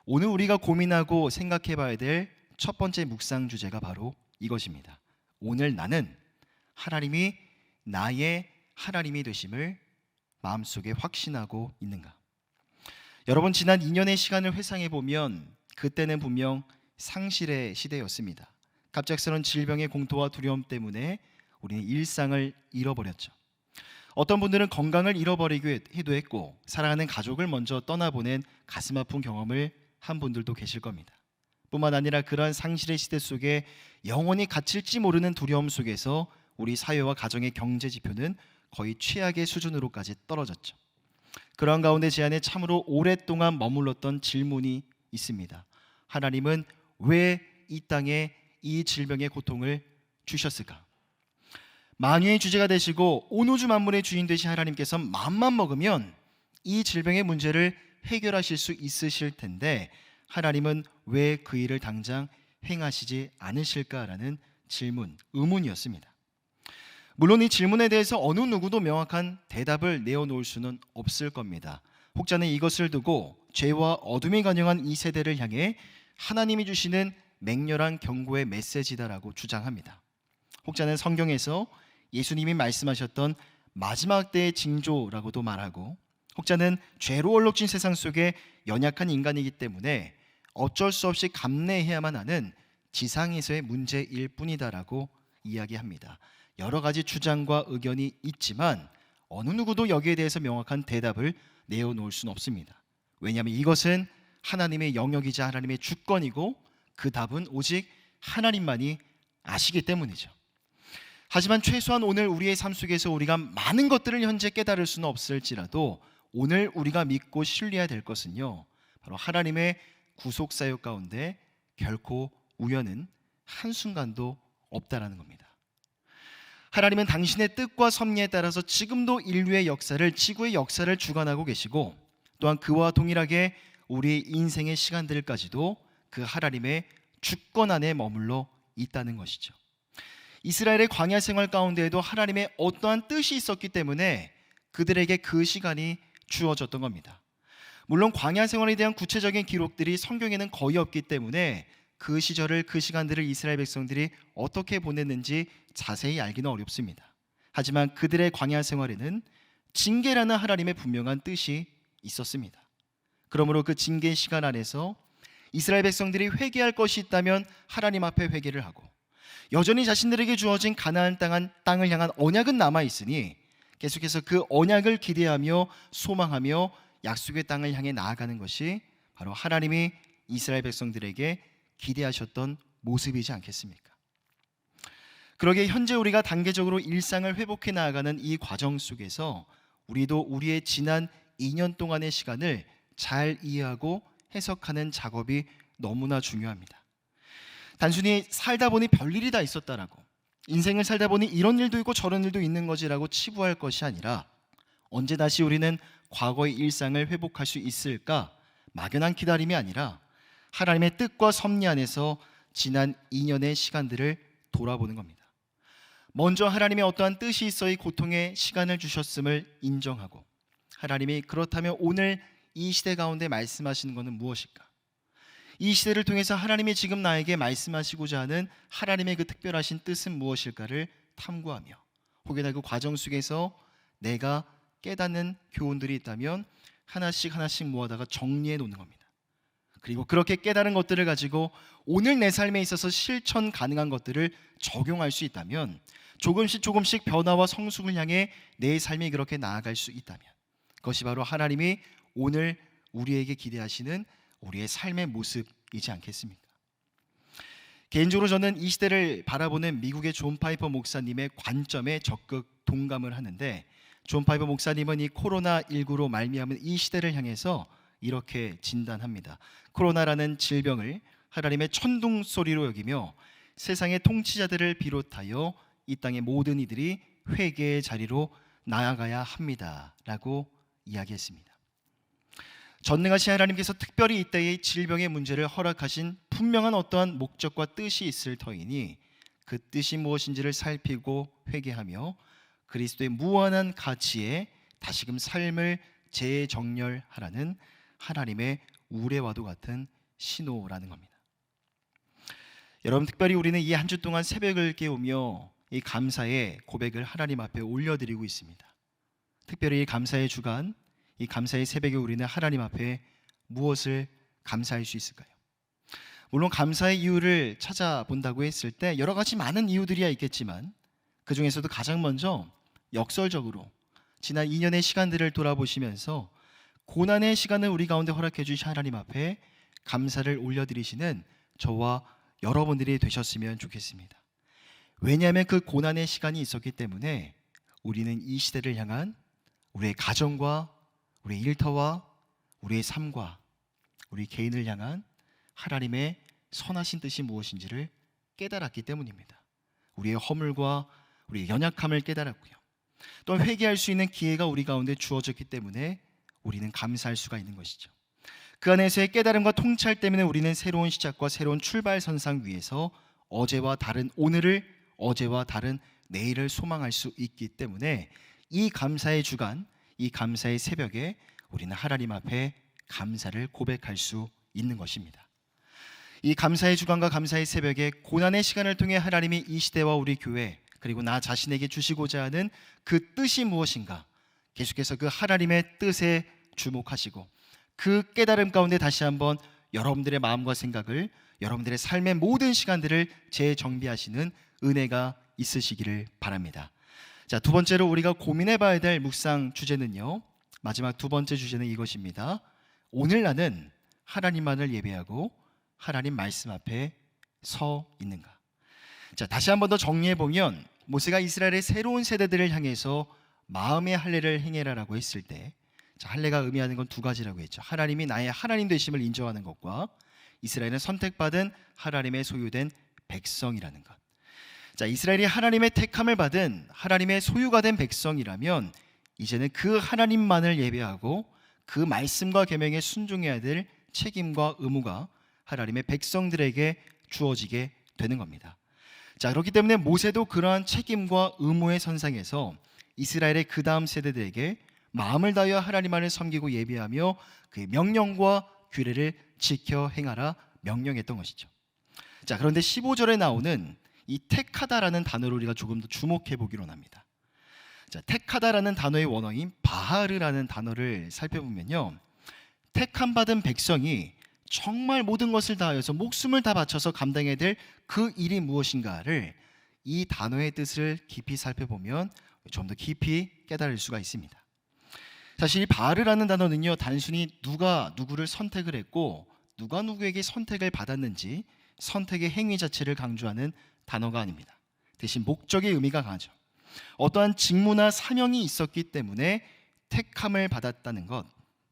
Speaker 1: 오늘 우리가 고민하고 생각해 봐야 될 첫 번째 묵상 주제가 바로 이것입니다. 오늘 나는 하나님이 나의 하나님이 되심을 마음속에 확신하고 있는가? 여러분, 지난 2년의 시간을 회상해 보면 그때는 분명 상실의 시대였습니다. 갑작스러운 질병의 공포와 두려움 때문에 우리는 일상을 잃어버렸죠. 어떤 분들은 건강을 잃어버리기도 했고 사랑하는 가족을 먼저 떠나보낸 가슴 아픈 경험을 한 분들도 계실 겁니다. 뿐만 아니라 그러한 상실의 시대 속에 영원히 갇힐지 모르는 두려움 속에서 우리 사회와 가정의 경제 지표는 거의 최악의 수준으로까지 떨어졌죠. 그러한 가운데 제 안에 참으로 오랫동안 머물렀던 질문이 있습니다. 하나님은 왜 이 땅에 이 질병의 고통을 주셨을까? 만유의 주제가 되시고 온 우주 만물의 주인 되신 하나님께서 마음만 먹으면 이 질병의 문제를 해결하실 수 있으실 텐데 하나님은 왜 그 일을 당장 행하시지 않으실까라는 질문, 의문이었습니다. 물론 이 질문에 대해서 어느 누구도 명확한 대답을 내어놓을 수는 없을 겁니다. 혹자는 이것을 두고 죄와 어둠이 관영한 이 세대를 향해 하나님이 주시는 맹렬한 경고의 메시지다라고 주장합니다. 혹자는 성경에서 예수님이 말씀하셨던 마지막 때의 징조라고도 말하고, 혹자는 죄로 얼룩진 세상 속에 연약한 인간이기 때문에 어쩔 수 없이 감내해야만 하는 지상에서의 문제일 뿐이다라고 이야기합니다. 여러 가지 주장과 의견이 있지만 어느 누구도 여기에 대해서 명확한 대답을 내어놓을 수는 없습니다. 왜냐하면 이것은 하나님의 영역이자 하나님의 주권이고 그 답은 오직 하나님만이 아시기 때문이죠. 하지만 최소한 오늘 우리의 삶 속에서 우리가 많은 것들을 현재 깨달을 수는 없을지라도 오늘 우리가 믿고 신뢰해야 될 것은요, 바로 하나님의 구속 사역 가운데 결코 우연은 한순간도 없다라는 겁니다. 하나님은 당신의 뜻과 섭리에 따라서 지금도 인류의 역사를, 지구의 역사를 주관하고 계시고, 또한 그와 동일하게 우리 인생의 시간들까지도 그 하나님의 주권 안에 머물러 있다는 것이죠. 이스라엘의 광야 생활 가운데에도 하나님의 어떠한 뜻이 있었기 때문에 그들에게 그 시간이 주어졌던 겁니다. 물론 광야 생활에 대한 구체적인 기록들이 성경에는 거의 없기 때문에 그 시절을, 그 시간들을 이스라엘 백성들이 어떻게 보냈는지 자세히 알기는 어렵습니다. 하지만 그들의 광야 생활에는 징계라는 하나님의 분명한 뜻이 있었습니다. 그러므로 그 징계 시간 안에서 이스라엘 백성들이 회개할 것이 있다면 하나님 앞에 회개를 하고, 여전히 자신들에게 주어진 가나안 땅을 향한 언약은 남아 있으니 계속해서 그 언약을 기대하며 소망하며 약속의 땅을 향해 나아가는 것이 바로 하나님이 이스라엘 백성들에게 기대하셨던 모습이지 않겠습니까? 그러기에 현재 우리가 단계적으로 일상을 회복해 나아가는 이 과정 속에서 우리도 우리의 지난 2년 동안의 시간을 잘 이해하고 해석하는 작업이 너무나 중요합니다. 단순히 살다 보니 별일이 다 있었다라고, 인생을 살다 보니 이런 일도 있고 저런 일도 있는 거지라고 치부할 것이 아니라, 언제 다시 우리는 과거의 일상을 회복할 수 있을까 막연한 기다림이 아니라 하나님의 뜻과 섭리 안에서 지난 2년의 시간들을 돌아보는 겁니다. 먼저 하나님의 어떠한 뜻이 있어 이 고통의 시간을 주셨음을 인정하고, 하나님이 그렇다면 오늘 이 시대 가운데 말씀하시는 것은 무엇일까? 이 시대를 통해서 하나님이 지금 나에게 말씀하시고자 하는 하나님의 그 특별하신 뜻은 무엇일까를 탐구하며, 혹여나 그 과정 속에서 내가 깨닫는 교훈들이 있다면 하나씩 하나씩 모아다가 정리해 놓는 겁니다. 그리고 그렇게 깨달은 것들을 가지고 오늘 내 삶에 있어서 실천 가능한 것들을 적용할 수 있다면, 조금씩 변화와 성숙을 향해 내 삶이 그렇게 나아갈 수 있다면, 그것이 바로 하나님이 오늘 우리에게 기대하시는 우리의 삶의 모습이지 않겠습니까? 개인적으로 저는 이 시대를 바라보는 미국의 존 파이퍼 목사님의 관점에 적극 동감을 하는데, 존 파이퍼 목사님은 이 코로나19로 말미암은 이 시대를 향해서 이렇게 진단합니다. 코로나라는 질병을 하나님의 천둥 소리로 여기며 세상의 통치자들을 비롯하여 이 땅의 모든 이들이 회개의 자리로 나아가야 합니다라고 이야기했습니다. 전능하신 하나님께서 특별히 이때의 질병의 문제를 허락하신 분명한 어떠한 목적과 뜻이 있을 터이니 그 뜻이 무엇인지를 살피고 회개하며 그리스도의 무한한 가치에 다시금 삶을 재정렬하라는 하나님의 우레와도 같은 신호라는 겁니다. 여러분, 특별히 우리는 이 한 주 동안 새벽을 깨우며 이 감사의 고백을 하나님 앞에 올려드리고 있습니다. 특별히 이 감사의 주간, 이 감사의 새벽에 우리는 하나님 앞에 무엇을 감사할 수 있을까요? 물론 감사의 이유를 찾아본다고 했을 때 여러 가지 많은 이유들이야 있겠지만, 그 중에서도 가장 먼저 역설적으로 지난 2년의 시간들을 돌아보시면서 고난의 시간을 우리 가운데 허락해 주신 하나님 앞에 감사를 올려드리시는 저와 여러분들이 되셨으면 좋겠습니다. 왜냐하면 그 고난의 시간이 있었기 때문에 우리는 이 시대를 향한 우리의 가정과 우리의 일터와 우리의 삶과 우리 개인을 향한 하나님의 선하신 뜻이 무엇인지를 깨달았기 때문입니다. 우리의 허물과 우리의 연약함을 깨달았고요. 또 회개할 수 있는 기회가 우리 가운데 주어졌기 때문에 우리는 감사할 수가 있는 것이죠. 그 안에서의 깨달음과 통찰 때문에 우리는 새로운 시작과 새로운 출발선상 위에서 어제와 다른 오늘을, 어제와 다른 내일을 소망할 수 있기 때문에 이 감사의 주간, 이 감사의 새벽에 우리는 하나님 앞에 감사를 고백할 수 있는 것입니다. 이 감사의 주간과 감사의 새벽에 고난의 시간을 통해 하나님이 이 시대와 우리 교회 그리고 나 자신에게 주시고자 하는 그 뜻이 무엇인가, 계속해서 그 하나님의 뜻에 주목하시고 그 깨달음 가운데 다시 한번 여러분들의 마음과 생각을, 여러분들의 삶의 모든 시간들을 재정비하시는 은혜가 있으시기를 바랍니다. 자, 두 번째로 우리가 고민해 봐야 될 묵상 주제는요, 마지막 두 번째 주제는 이것입니다. 오늘 나는 하나님만을 예배하고 하나님 말씀 앞에 서 있는가. 자, 다시 한번 더 정리해 보면 모세가 이스라엘의 새로운 세대들을 향해서 마음의 할례를 행해라라고 했을 때, 자, 할례가 의미하는 건 두 가지라고 했죠. 하나님이 나의 하나님 되심을 인정하는 것과 이스라엘은 선택받은 하나님의 소유된 백성이라는 것. 자, 이스라엘이 하나님의 택함을 받은 하나님의 소유가 된 백성이라면 이제는 그 하나님만을 예배하고 그 말씀과 계명에 순종해야 될 책임과 의무가 하나님의 백성들에게 주어지게 되는 겁니다. 자, 그렇기 때문에 모세도 그러한 책임과 의무의 선상에서 이스라엘의 그 다음 세대들에게 마음을 다하여 하나님만을 섬기고 예배하며 그의 명령과 규례를 지켜 행하라 명령했던 것이죠. 자, 그런데 15절에 나오는 이 택하다라는 단어를 우리가 조금 더 주목해 보기로 합니다. 자, 택하다라는 단어의 원어인 바하르라는 단어를 살펴보면요, 택함 받은 백성이 정말 모든 것을 다하여서 목숨을 다 바쳐서 감당해야 될 그 일이 무엇인가를 이 단어의 뜻을 깊이 살펴보면 좀 더 깊이 깨달을 수가 있습니다. 사실 이 바하르라는 단어는요, 단순히 누가 누구를 선택을 했고 누가 누구에게 선택을 받았는지 선택의 행위 자체를 강조하는 단어가 아닙니다. 대신 목적의 의미가 강하죠. 어떠한 직무나 사명이 있었기 때문에 택함을 받았다는 것,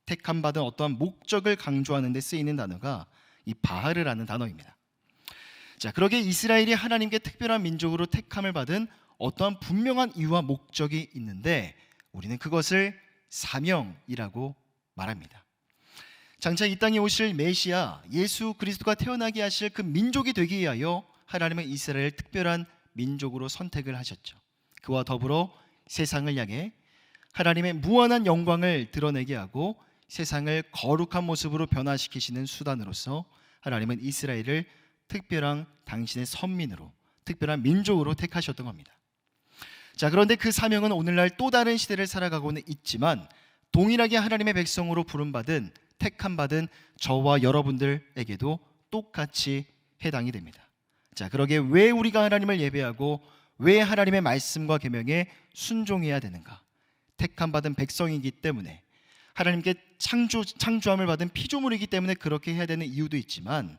Speaker 1: 택함 받은 어떠한 목적을 강조하는 데 쓰이는 단어가 이 바하르라는 단어입니다. 자, 그러게 이스라엘이 하나님께 특별한 민족으로 택함을 받은 어떠한 분명한 이유와 목적이 있는데 우리는 그것을 사명이라고 말합니다. 장차 이 땅에 오실 메시아 예수 그리스도가 태어나게 하실 그 민족이 되기 위하여 하나님은 이스라엘을 특별한 민족으로 선택을 하셨죠. 그와 더불어 세상을 향해 하나님의 무한한 영광을 드러내게 하고 세상을 거룩한 모습으로 변화시키시는 수단으로서 하나님은 이스라엘을 특별한 당신의 선민으로, 특별한 민족으로 택하셨던 겁니다. 자, 그런데 그 사명은 오늘날 또 다른 시대를 살아가고는 있지만 동일하게 하나님의 백성으로 부름받은, 택함받은 저와 여러분들에게도 똑같이 해당이 됩니다. 자, 그러게 왜 우리가 하나님을 예배하고 왜 하나님의 말씀과 계명에 순종해야 되는가? 택함받은 백성이기 때문에, 하나님께 창조함을 받은 피조물이기 때문에 그렇게 해야 되는 이유도 있지만,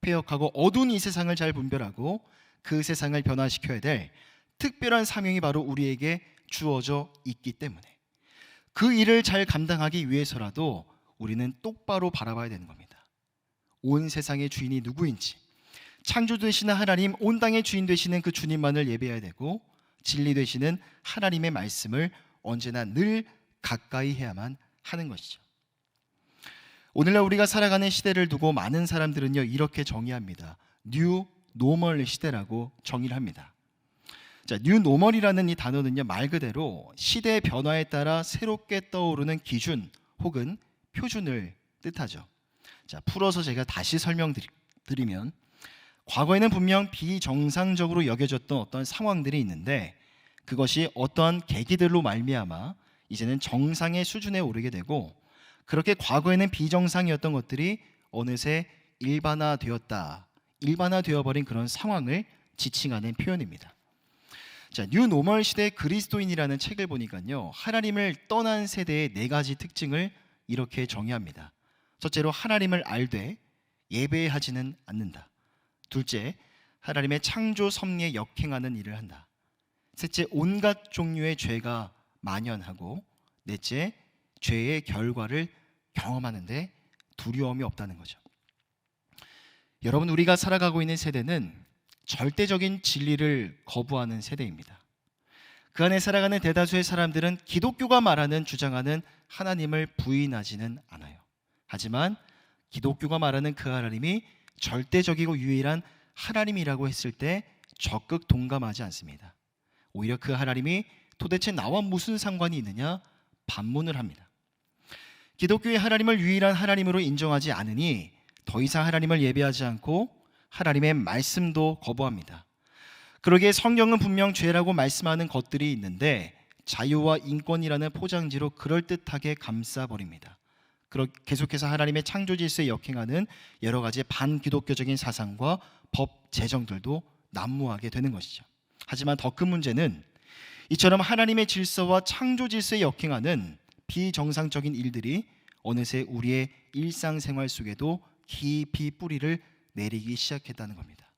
Speaker 1: 폐역하고 어두운 이 세상을 잘 분별하고 그 세상을 변화시켜야 될 특별한 사명이 바로 우리에게 주어져 있기 때문에 그 일을 잘 감당하기 위해서라도 우리는 똑바로 바라봐야 되는 겁니다. 온 세상의 주인이 누구인지, 창조 되시는 하나님, 온 땅의 주인 되시는 그 주님만을 예배해야 되고 진리 되시는 하나님의 말씀을 언제나 늘 가까이 해야만 하는 것이죠. 오늘날 우리가 살아가는 시대를 두고 많은 사람들은요, 이렇게 정의합니다. 뉴 노멀 시대라고 정의를 합니다. 자, 뉴 노멀이라는 이 단어는요, 말 그대로 시대의 변화에 따라 새롭게 떠오르는 기준 혹은 표준을 뜻하죠. 자, 풀어서 제가 다시 설명드리면, 과거에는 분명 비정상적으로 여겨졌던 어떤 상황들이 있는데 그것이 어떠한 계기들로 말미암아 이제는 정상의 수준에 오르게 되고, 그렇게 과거에는 비정상이었던 것들이 어느새 일반화되어버린 그런 상황을 지칭하는 표현입니다. 자, 뉴 노멀 시대 그리스도인이라는 책을 보니까요, 하나님을 떠난 세대의 네 가지 특징을 이렇게 정의합니다. 첫째로, 하나님을 알되 예배하지는 않는다. 둘째, 하나님의 창조 섭리에 역행하는 일을 한다. 셋째, 온갖 종류의 죄가 만연하고, 넷째, 죄의 결과를 경험하는데 두려움이 없다는 거죠. 여러분, 우리가 살아가고 있는 세대는 절대적인 진리를 거부하는 세대입니다. 그 안에 살아가는 대다수의 사람들은 기독교가 말하는 주장하는 하나님을 부인하지는 않아요. 하지만 기독교가 말하는 그 하나님이 절대적이고 유일한 하나님이라고 했을 때 적극 동감하지 않습니다. 오히려 그 하나님이 도대체 나와 무슨 상관이 있느냐 반문을 합니다. 기독교의 하나님을 유일한 하나님으로 인정하지 않으니 더 이상 하나님을 예배하지 않고 하나님의 말씀도 거부합니다. 그러기에 성경은 분명 죄라고 말씀하는 것들이 있는데 자유와 인권이라는 포장지로 그럴듯하게 감싸버립니다. 계속해서 하나님의 창조 질서에 역행하는 여러 가지 반기독교적인 사상과 법, 제정들도 난무하게 되는 것이죠. 하지만 더 큰 문제는 이처럼 하나님의 질서와 창조 질서에 역행하는 비정상적인 일들이 어느새 우리의 일상생활 속에도 깊이 뿌리를 내리기 시작했다는 겁니다.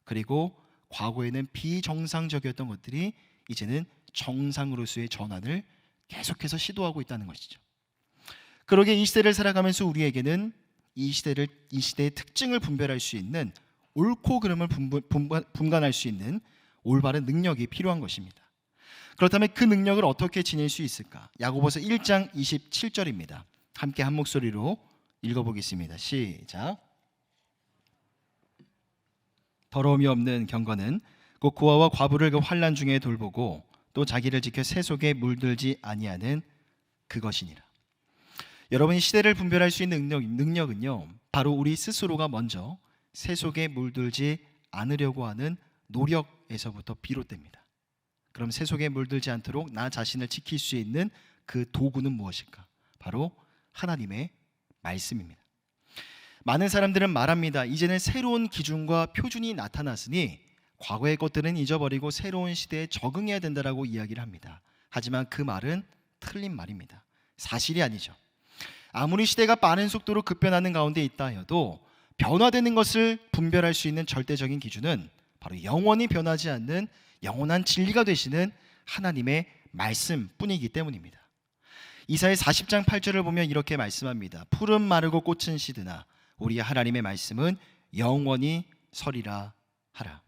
Speaker 1: 그리고 과거에는 비정상적이었던 것들이 이제는 정상으로서의 전환을 계속해서 시도하고 있다는 것이죠. 그러기에 이 시대를 살아가면서 우리에게는 이 시대의 특징을 분별할 수 있는 옳고 그름을 분간할 수 있는 올바른 능력이 필요한 것입니다. 그렇다면 그 능력을 어떻게 지닐 수 있을까? 야고보서 1장 27절입니다. 함께 한 목소리로 읽어보겠습니다. 시작. 더러움이 없는 경건은 곧 고아와 과부를 그 환난 중에 돌보고 또 자기를 지켜 새 속에 물들지 아니하는 그것이니라. 여러분이 시대를 분별할 수 있는 능력은요, 바로 우리 스스로가 먼저 새 속에 물들지 않으려고 하는 노력에서부터 비롯됩니다. 그럼 새 속에 물들지 않도록 나 자신을 지킬 수 있는 그 도구는 무엇일까? 바로 하나님의 말씀입니다. 많은 사람들은 말합니다. 이제는 새로운 기준과 표준이 나타났으니 과거의 것들은 잊어버리고 새로운 시대에 적응해야 된다라고 이야기를 합니다. 하지만 그 말은 틀린 말입니다. 사실이 아니죠. 아무리 시대가 빠른 속도로 급변하는 가운데 있다 해도 변화되는 것을 분별할 수 있는 절대적인 기준은 바로 영원히 변하지 않는 영원한 진리가 되시는 하나님의 말씀뿐이기 때문입니다. 이사야 40장 8절을 보면 이렇게 말씀합니다. 풀은 마르고 꽃은 시드나 우리 하나님의 말씀은 영원히 서리라 하라.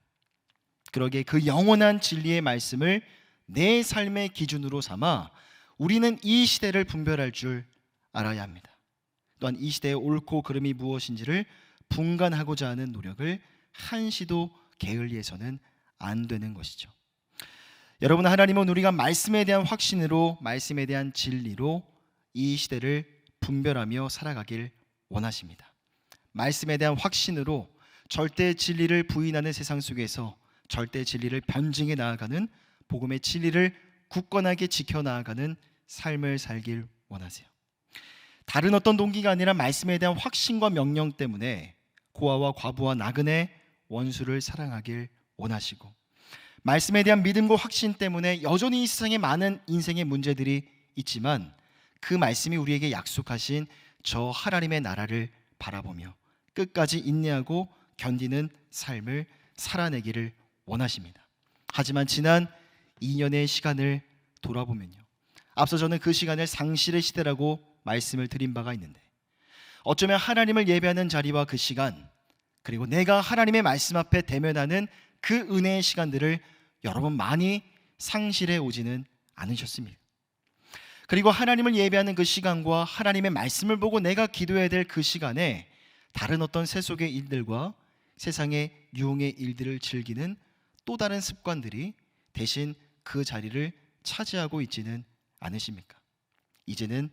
Speaker 1: 그러기에 그 영원한 진리의 말씀을 내 삶의 기준으로 삼아 우리는 이 시대를 분별할 줄 알아야 합니다. 또한 이 시대의 옳고 그름이 무엇인지를 분간하고자 하는 노력을 한시도 게을리해서는 안 되는 것이죠. 여러분, 하나님은 우리가 말씀에 대한 확신으로, 말씀에 대한 진리로 이 시대를 분별하며 살아가길 원하십니다. 말씀에 대한 확신으로 절대 진리를 부인하는 세상 속에서 절대 진리를 변증해 나아가는, 복음의 진리를 굳건하게 지켜나아가는 삶을 살길 원하세요. 다른 어떤 동기가 아니라 말씀에 대한 확신과 명령 때문에 고아와 과부와 나그네 원수를 사랑하길 원하시고, 말씀에 대한 믿음과 확신 때문에 여전히 이 세상에 많은 인생의 문제들이 있지만 그 말씀이 우리에게 약속하신 저 하나님의 나라를 바라보며 끝까지 인내하고 견디는 삶을 살아내기를 원하십니다. 하지만 지난 2년의 시간을 돌아보면요, 앞서 저는 그 시간을 상실의 시대라고 말씀을 드린 바가 있는데, 어쩌면 하나님을 예배하는 자리와 그 시간, 그리고 내가 하나님의 말씀 앞에 대면하는 그 은혜의 시간들을 여러분 많이 상실해 오지는 않으셨습니까? 그리고 하나님을 예배하는 그 시간과 하나님의 말씀을 보고 내가 기도해야 될 그 시간에 다른 어떤 세속의 일들과 세상의 유흥의 일들을 즐기는 또 다른 습관들이 대신 그 자리를 차지하고 있지는 않으십니까? 이제는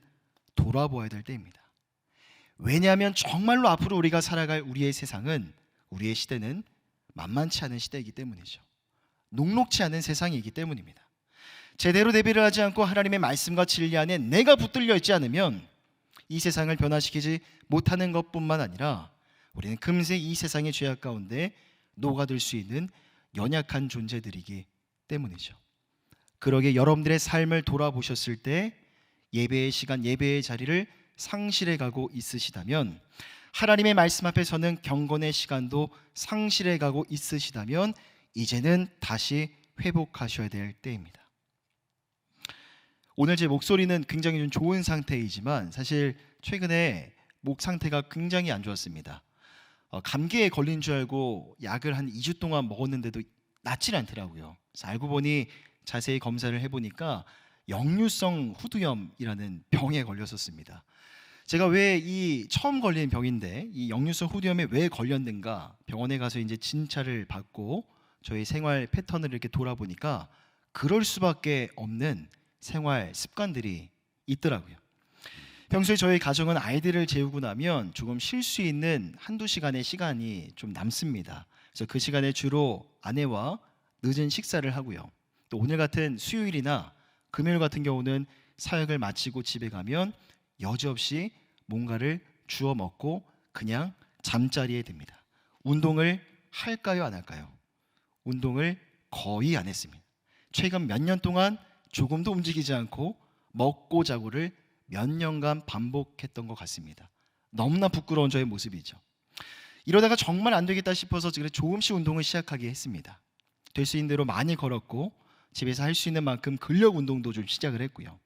Speaker 1: 돌아보아야 될 때입니다. 왜냐하면 정말로 앞으로 우리가 살아갈 우리의 세상은, 우리의 시대는 만만치 않은 시대이기 때문이죠. 녹록치 않은 세상이기 때문입니다. 제대로 대비를 하지 않고 하나님의 말씀과 진리 안에 내가 붙들려 있지 않으면 이 세상을 변화시키지 못하는 것뿐만 아니라 우리는 금세 이 세상의 죄악 가운데 녹아들 수 있는 연약한 존재들이기 때문이죠. 그러기에 여러분들의 삶을 돌아보셨을 때 예배의 시간, 예배의 자리를 상실해 가고 있으시다면, 하나님의 말씀 앞에 서는 경건의 시간도 상실해 가고 있으시다면 이제는 다시 회복하셔야 될 때입니다. 오늘 제 목소리는 굉장히 좀 좋은 상태이지만 사실 최근에 목 상태가 굉장히 안 좋았습니다. 감기에 걸린 줄 알고 약을 한 2주 동안 먹었는데도 낫질 않더라고요. 그래서 알고 보니 자세히 검사를 해보니까 역류성 후두염이라는 병에 걸렸었습니다. 제가 왜 이 처음 걸린 병인데 이 역류성 후두염에 왜 걸렸는가 병원에 가서 이제 진찰을 받고 저희 생활 패턴을 이렇게 돌아보니까 그럴 수밖에 없는 생활 습관들이 있더라고요. 평소에 저희 가정은 아이들을 재우고 나면 조금 쉴 수 있는 한두 시간의 시간이 좀 남습니다. 그래서 그 시간에 주로 아내와 늦은 식사를 하고요. 또 오늘 같은 수요일이나 금요일 같은 경우는 사역을 마치고 집에 가면 여지없이 뭔가를 주워 먹고 그냥 잠자리에 듭니다. 운동을 할까요, 안 할까요? 운동을 거의 안 했습니다. 최근 몇 년 동안 조금도 움직이지 않고 먹고 자고를 몇 년간 반복했던 것 같습니다. 너무나 부끄러운 저의 모습이죠. 이러다가 정말 안 되겠다 싶어서 조금씩 운동을 시작하게 했습니다. 될 수 있는 대로 많이 걸었고 집에서 할 수 있는 만큼 근력 운동도 좀 시작을 했고요.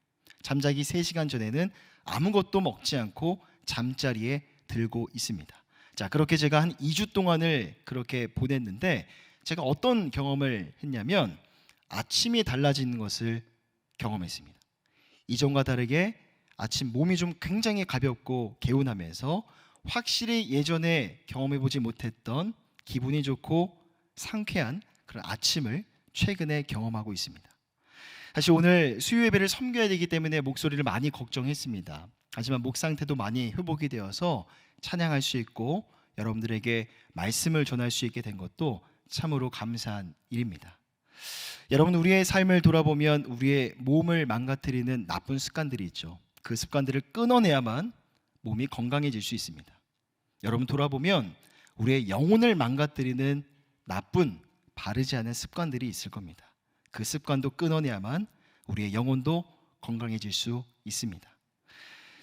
Speaker 1: 잠자기 3시간 전에는 아무것도 먹지 않고 잠자리에 들고 있습니다. 자, 그렇게 제가 한 2주 동안을 그렇게 보냈는데 제가 어떤 경험을 했냐면 아침이 달라지는 것을 경험했습니다. 이전과 다르게 아침 몸이 좀 굉장히 가볍고 개운하면서 확실히 예전에 경험해보지 못했던 기분이 좋고 상쾌한 그런 아침을 최근에 경험하고 있습니다. 사실 오늘 수요 예배를 섬겨야 되기 때문에 목소리를 많이 걱정했습니다. 하지만 목 상태도 많이 회복이 되어서 찬양할 수 있고 여러분들에게 말씀을 전할 수 있게 된 것도 참으로 감사한 일입니다. 여러분, 우리의 삶을 돌아보면 우리의 몸을 망가뜨리는 나쁜 습관들이 있죠. 그 습관들을 끊어내야만 몸이 건강해질 수 있습니다. 여러분, 돌아보면 우리의 영혼을 망가뜨리는 나쁜 바르지 않은 습관들이 있을 겁니다. 그 습관도 끊어내야만 우리의 영혼도 건강해질 수 있습니다.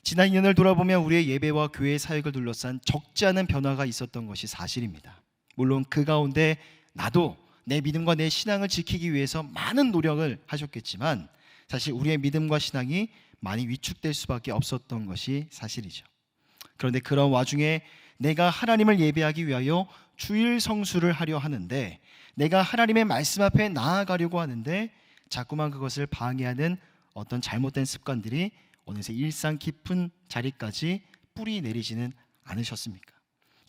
Speaker 1: 지난 2년을 돌아보면 우리의 예배와 교회 사역을 둘러싼 적지 않은 변화가 있었던 것이 사실입니다. 물론 그 가운데 나도 내 믿음과 내 신앙을 지키기 위해서 많은 노력을 하셨겠지만 사실 우리의 믿음과 신앙이 많이 위축될 수밖에 없었던 것이 사실이죠. 그런데 그런 와중에 내가 하나님을 예배하기 위하여 주일 성수를 하려 하는데, 내가 하나님의 말씀 앞에 나아가려고 하는데 자꾸만 그것을 방해하는 어떤 잘못된 습관들이 어느새 일상 깊은 자리까지 뿌리 내리지는 않으셨습니까?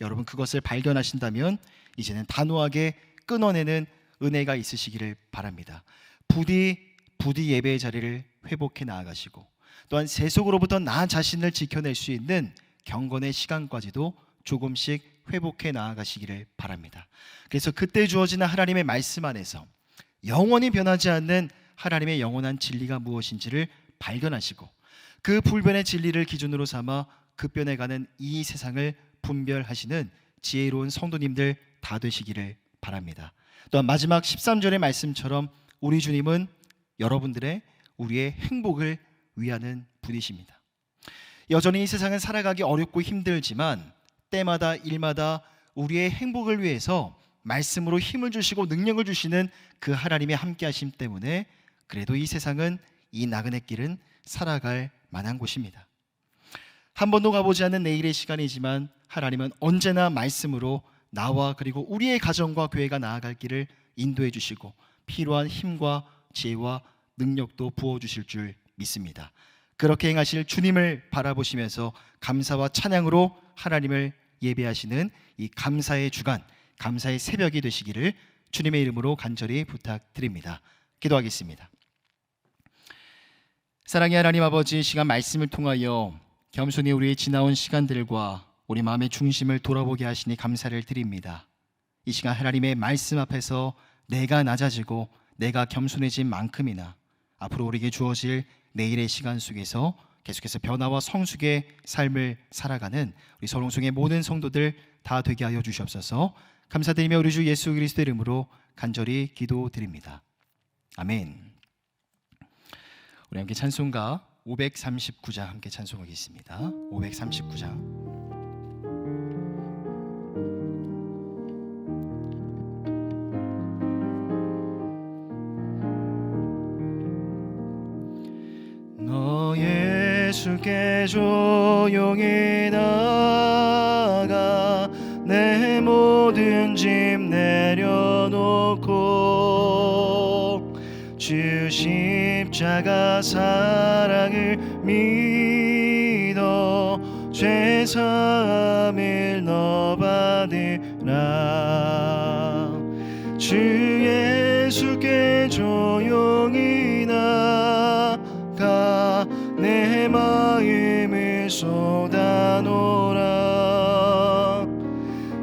Speaker 1: 여러분, 그것을 발견하신다면 이제는 단호하게 끊어내는 은혜가 있으시기를 바랍니다. 부디 예배의 자리를 회복해 나아가시고 또한 세속으로부터 나 자신을 지켜낼 수 있는 경건의 시간까지도 조금씩 회복해 나아가시기를 바랍니다. 그래서 그때 주어지는 하나님의 말씀 안에서 영원히 변하지 않는 하나님의 영원한 진리가 무엇인지를 발견하시고 그 불변의 진리를 기준으로 삼아 급변해가는 이 세상을 분별하시는 지혜로운 성도님들 다 되시기를 바랍니다. 또한 마지막 13절의 말씀처럼 우리 주님은 여러분들의 우리의 행복을 위하는 분이십니다. 여전히 이 세상은 살아가기 어렵고 힘들지만 때마다 일마다 우리의 행복을 위해서 말씀으로 힘을 주시고 능력을 주시는 그 하나님의 함께하심 때문에 그래도 이 세상은, 이 나그네 길은 살아갈 만한 곳입니다. 한 번도 가보지 않은 내일의 시간이지만 하나님은 언제나 말씀으로 나와 그리고 우리의 가정과 교회가 나아갈 길을 인도해 주시고 필요한 힘과 지혜와 능력도 부어주실 줄 믿습니다. 그렇게 행하실 주님을 바라보시면서 감사와 찬양으로 하나님을 예배하시는 이 감사의 주간, 감사의 새벽이 되시기를 주님의 이름으로 간절히 부탁드립니다. 기도하겠습니다. 사랑의 하나님 아버지, 시간 말씀을 통하여 겸손히 우리의 지나온 시간들과 우리 마음의 중심을 돌아보게 하시니 감사를 드립니다. 이 시간 하나님의 말씀 앞에서 내가 낮아지고 내가 겸손해진 만큼이나 앞으로 우리에게 주어질 내일의 시간 속에서 계속해서 변화와 성숙의 삶을 살아가는 우리 서롱송의 모든 성도들 다 되게 하여 주시옵소서. 감사드리며 우리 주 예수 그리스도의 이름으로 간절히 기도드립니다. 아멘. 우리 함께 찬송가 539장 함께 찬송하겠습니다. 539장. 예수께 조용히 나아가 내 모든 짐 내려놓고 주 십자가 사랑을 믿어 죄사함을 너 받으라. 주 예수께 조용히 나가 내 마음을 쏟아놓으라.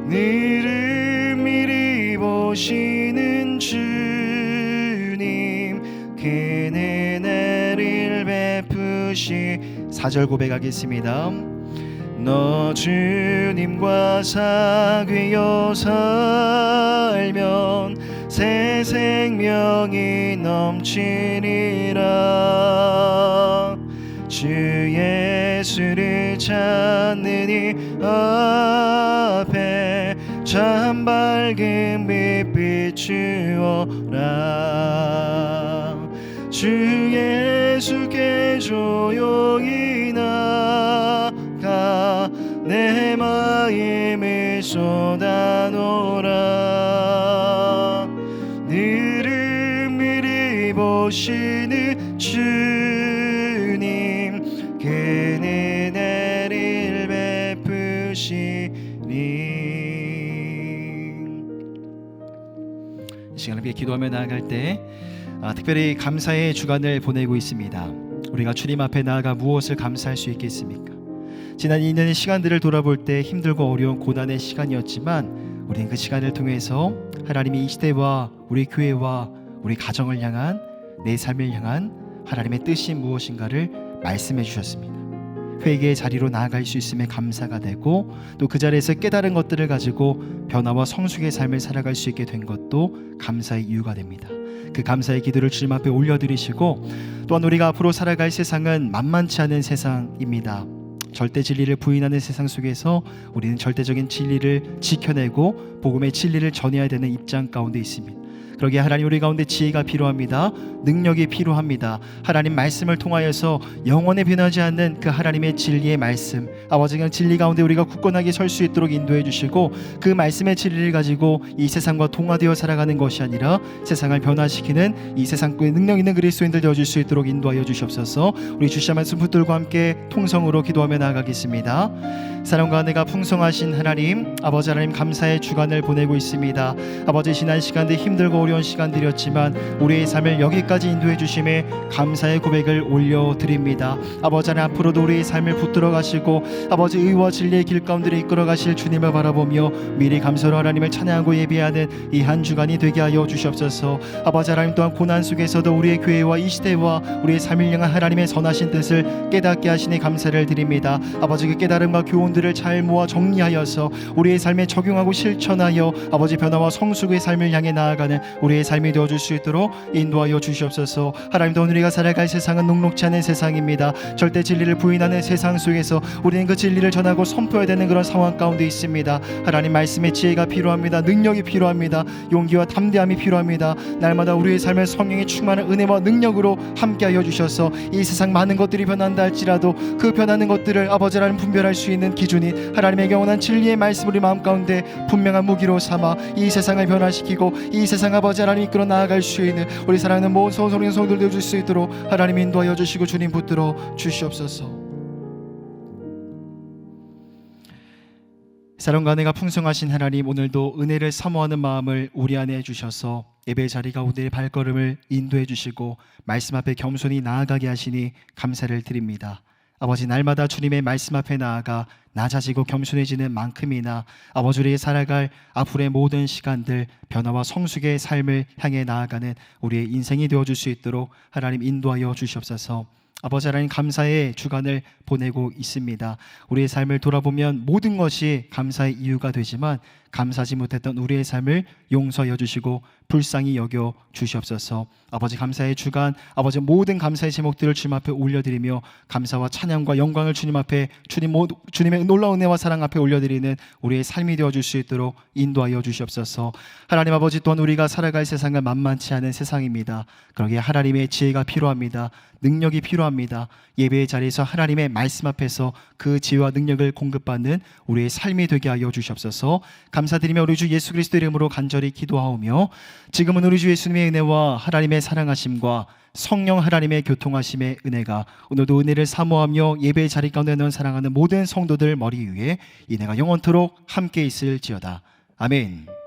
Speaker 1: 너를 미리 보시는 주님 그네 나를 베푸시. 4절 고백하겠습니다. 너 주님과 사귀어 살면 새 생명이 넘치리라. 주 예수를 찾는 이 앞에 참 밝은 빛 비추어라. 주 예수께 조용히 나가 내 마음을 쏟아놓으라. 너를 미리 보시는 주님 그는 나를 베푸시니. 이 시간을 위해 기도하며 나아갈 때 특별히 감사의 주간을 보내고 있습니다. 우리가 주님 앞에 나아가 무엇을 감사할 수 있겠습니까? 지난 2년의 시간들을 돌아볼 때 힘들고 어려운 고난의 시간이었지만 우리는 그 시간을 통해서 하나님이 이 시대와 우리 교회와 우리 가정을 향한, 내 삶을 향한 하나님의 뜻이 무엇인가를 말씀해 주셨습니다. 회개의 자리로 나아갈 수 있음에 감사가 되고, 또 그 자리에서 깨달은 것들을 가지고 변화와 성숙의 삶을 살아갈 수 있게 된 것도 감사의 이유가 됩니다. 그 감사의 기도를 주님 앞에 올려드리시고, 또한 우리가 앞으로 살아갈 세상은 만만치 않은 세상입니다. 절대 진리를 부인하는 세상 속에서 우리는 절대적인 진리를 지켜내고 복음의 진리를 전해야 되는 입장 가운데 있습니다. 그러기에 하나님, 우리 가운데 지혜가 필요합니다. 능력이 필요합니다. 하나님 말씀을 통하여서 영원히 변하지 않는 그 하나님의 진리의 말씀, 아버지, 그 진리 가운데 우리가 굳건하게 설 수 있도록 인도해 주시고, 그 말씀의 진리를 가지고 이 세상과 동화되어 살아가는 것이 아니라 세상을 변화시키는 이 세상의 능력 있는 그리스도인들 되어줄 수 있도록 인도하여 주시옵소서. 우리 주시한 말씀 붙들고 함께 통성으로 기도하며 나아가겠습니다. 사랑과 은혜가 풍성하신 하나님, 아버지 하나님, 감사의 주간을 보내고 있습니다. 아버지, 지난 시간들 힘들고 어려운 시간들이었지만 우리의 삶을 여기까지 인도해 주심에 감사의 고백을 올려드립니다. 아버지 하나님, 앞으로도 우리의 삶을 붙들어 가시고 아버지 의와 진리의 길 가운데 이끌어 가실 주님을 바라보며 미리 감사로 하나님을 찬양하고 예배하는 이 한 주간이 되게 하여 주시옵소서. 아버지 하나님, 또한 고난 속에서도 우리의 교회와 이 시대와 우리의 삶을 향한 하나님의 선하신 뜻을 깨닫게 하시니 감사를 드립니다. 아버지, 그 깨달음과 교훈들을 잘 모아 정리하여서 우리의 삶에 적용하고 실천하여 아버지 변화와 성숙의 삶을 향해 나아가는 우리의 삶이 되어줄 수 있도록 인도하여 주시옵소서. 하나님도 오늘 우리가 살아갈 세상은 녹록지 않은 세상입니다. 절대 진리를 부인하는 세상 속에서 우리는 그 진리를 전하고 선포해야 되는 그런 상황 가운데 있습니다. 하나님 말씀의 지혜가 필요합니다. 능력이 필요합니다. 용기와 담대함이 필요합니다. 날마다 우리의 삶의 성령이 충만한 은혜와 능력으로 함께하여 주셔서 이 세상 많은 것들이 변한다 할지라도 그 변하는 것들을 아버지 하나님 분별할 수 있는 기준이 하나님의 영원한 진리의 말씀 우리 마음 가운데 분명한 무기로 삼아 이 세상을 변화시키고 이 세상 아버지 하나님 이끌어 나아갈 수 있는 우리 사랑하는 모든 소소한 성도들 되어줄 수 있도록 하나님 인도하여 주시고 주님 붙들어 주시옵소서. 사랑과 은혜가 풍성하신 하나님, 오늘도 은혜를 사모하는 마음을 우리 안에 주셔서 예배 자리 가운데 발걸음을 인도해 주시고 말씀 앞에 겸손히 나아가게 하시니 감사를 드립니다. 아버지, 날마다 주님의 말씀 앞에 나아가 낮아지고 겸손해지는 만큼이나 아버지, 우리의 살아갈 앞으로의 모든 시간들 변화와 성숙의 삶을 향해 나아가는 우리의 인생이 되어줄 수 있도록 하나님 인도하여 주시옵소서. 아버지 하나님, 감사의 주간을 보내고 있습니다. 우리의 삶을 돌아보면 모든 것이 감사의 이유가 되지만 감사하지 못했던 우리의 삶을 용서하여 주시고 불쌍히 여겨 주시옵소서. 아버지, 감사의 주간, 아버지 모든 감사의 제목들을 주님 앞에 올려드리며 감사와 찬양과 영광을 주님 앞에 주님의 놀라운 은혜와 사랑 앞에 올려드리는 우리의 삶이 되어줄 수 있도록 인도하여 주시옵소서. 하나님 아버지, 또한 우리가 살아갈 세상은 만만치 않은 세상입니다. 그러기에 하나님의 지혜가 필요합니다. 능력이 필요합니다. 예배의 자리에서 하나님의 말씀 앞에서 그 지혜와 능력을 공급받는 우리의 삶이 되게 하여 주시옵소서. 감사드리며 우리 주 예수 그리스도 이름으로 간절히 기도하오며, 지금은 우리 주 예수님의 은혜와 하나님의 사랑하심과 성령 하나님의 교통하심의 은혜가 오늘도 은혜를 사모하며 예배의 자리 가운데 는 사랑하는 모든 성도들 머리 위에 이 은혜가 영원토록 함께 있을지어다. 아멘.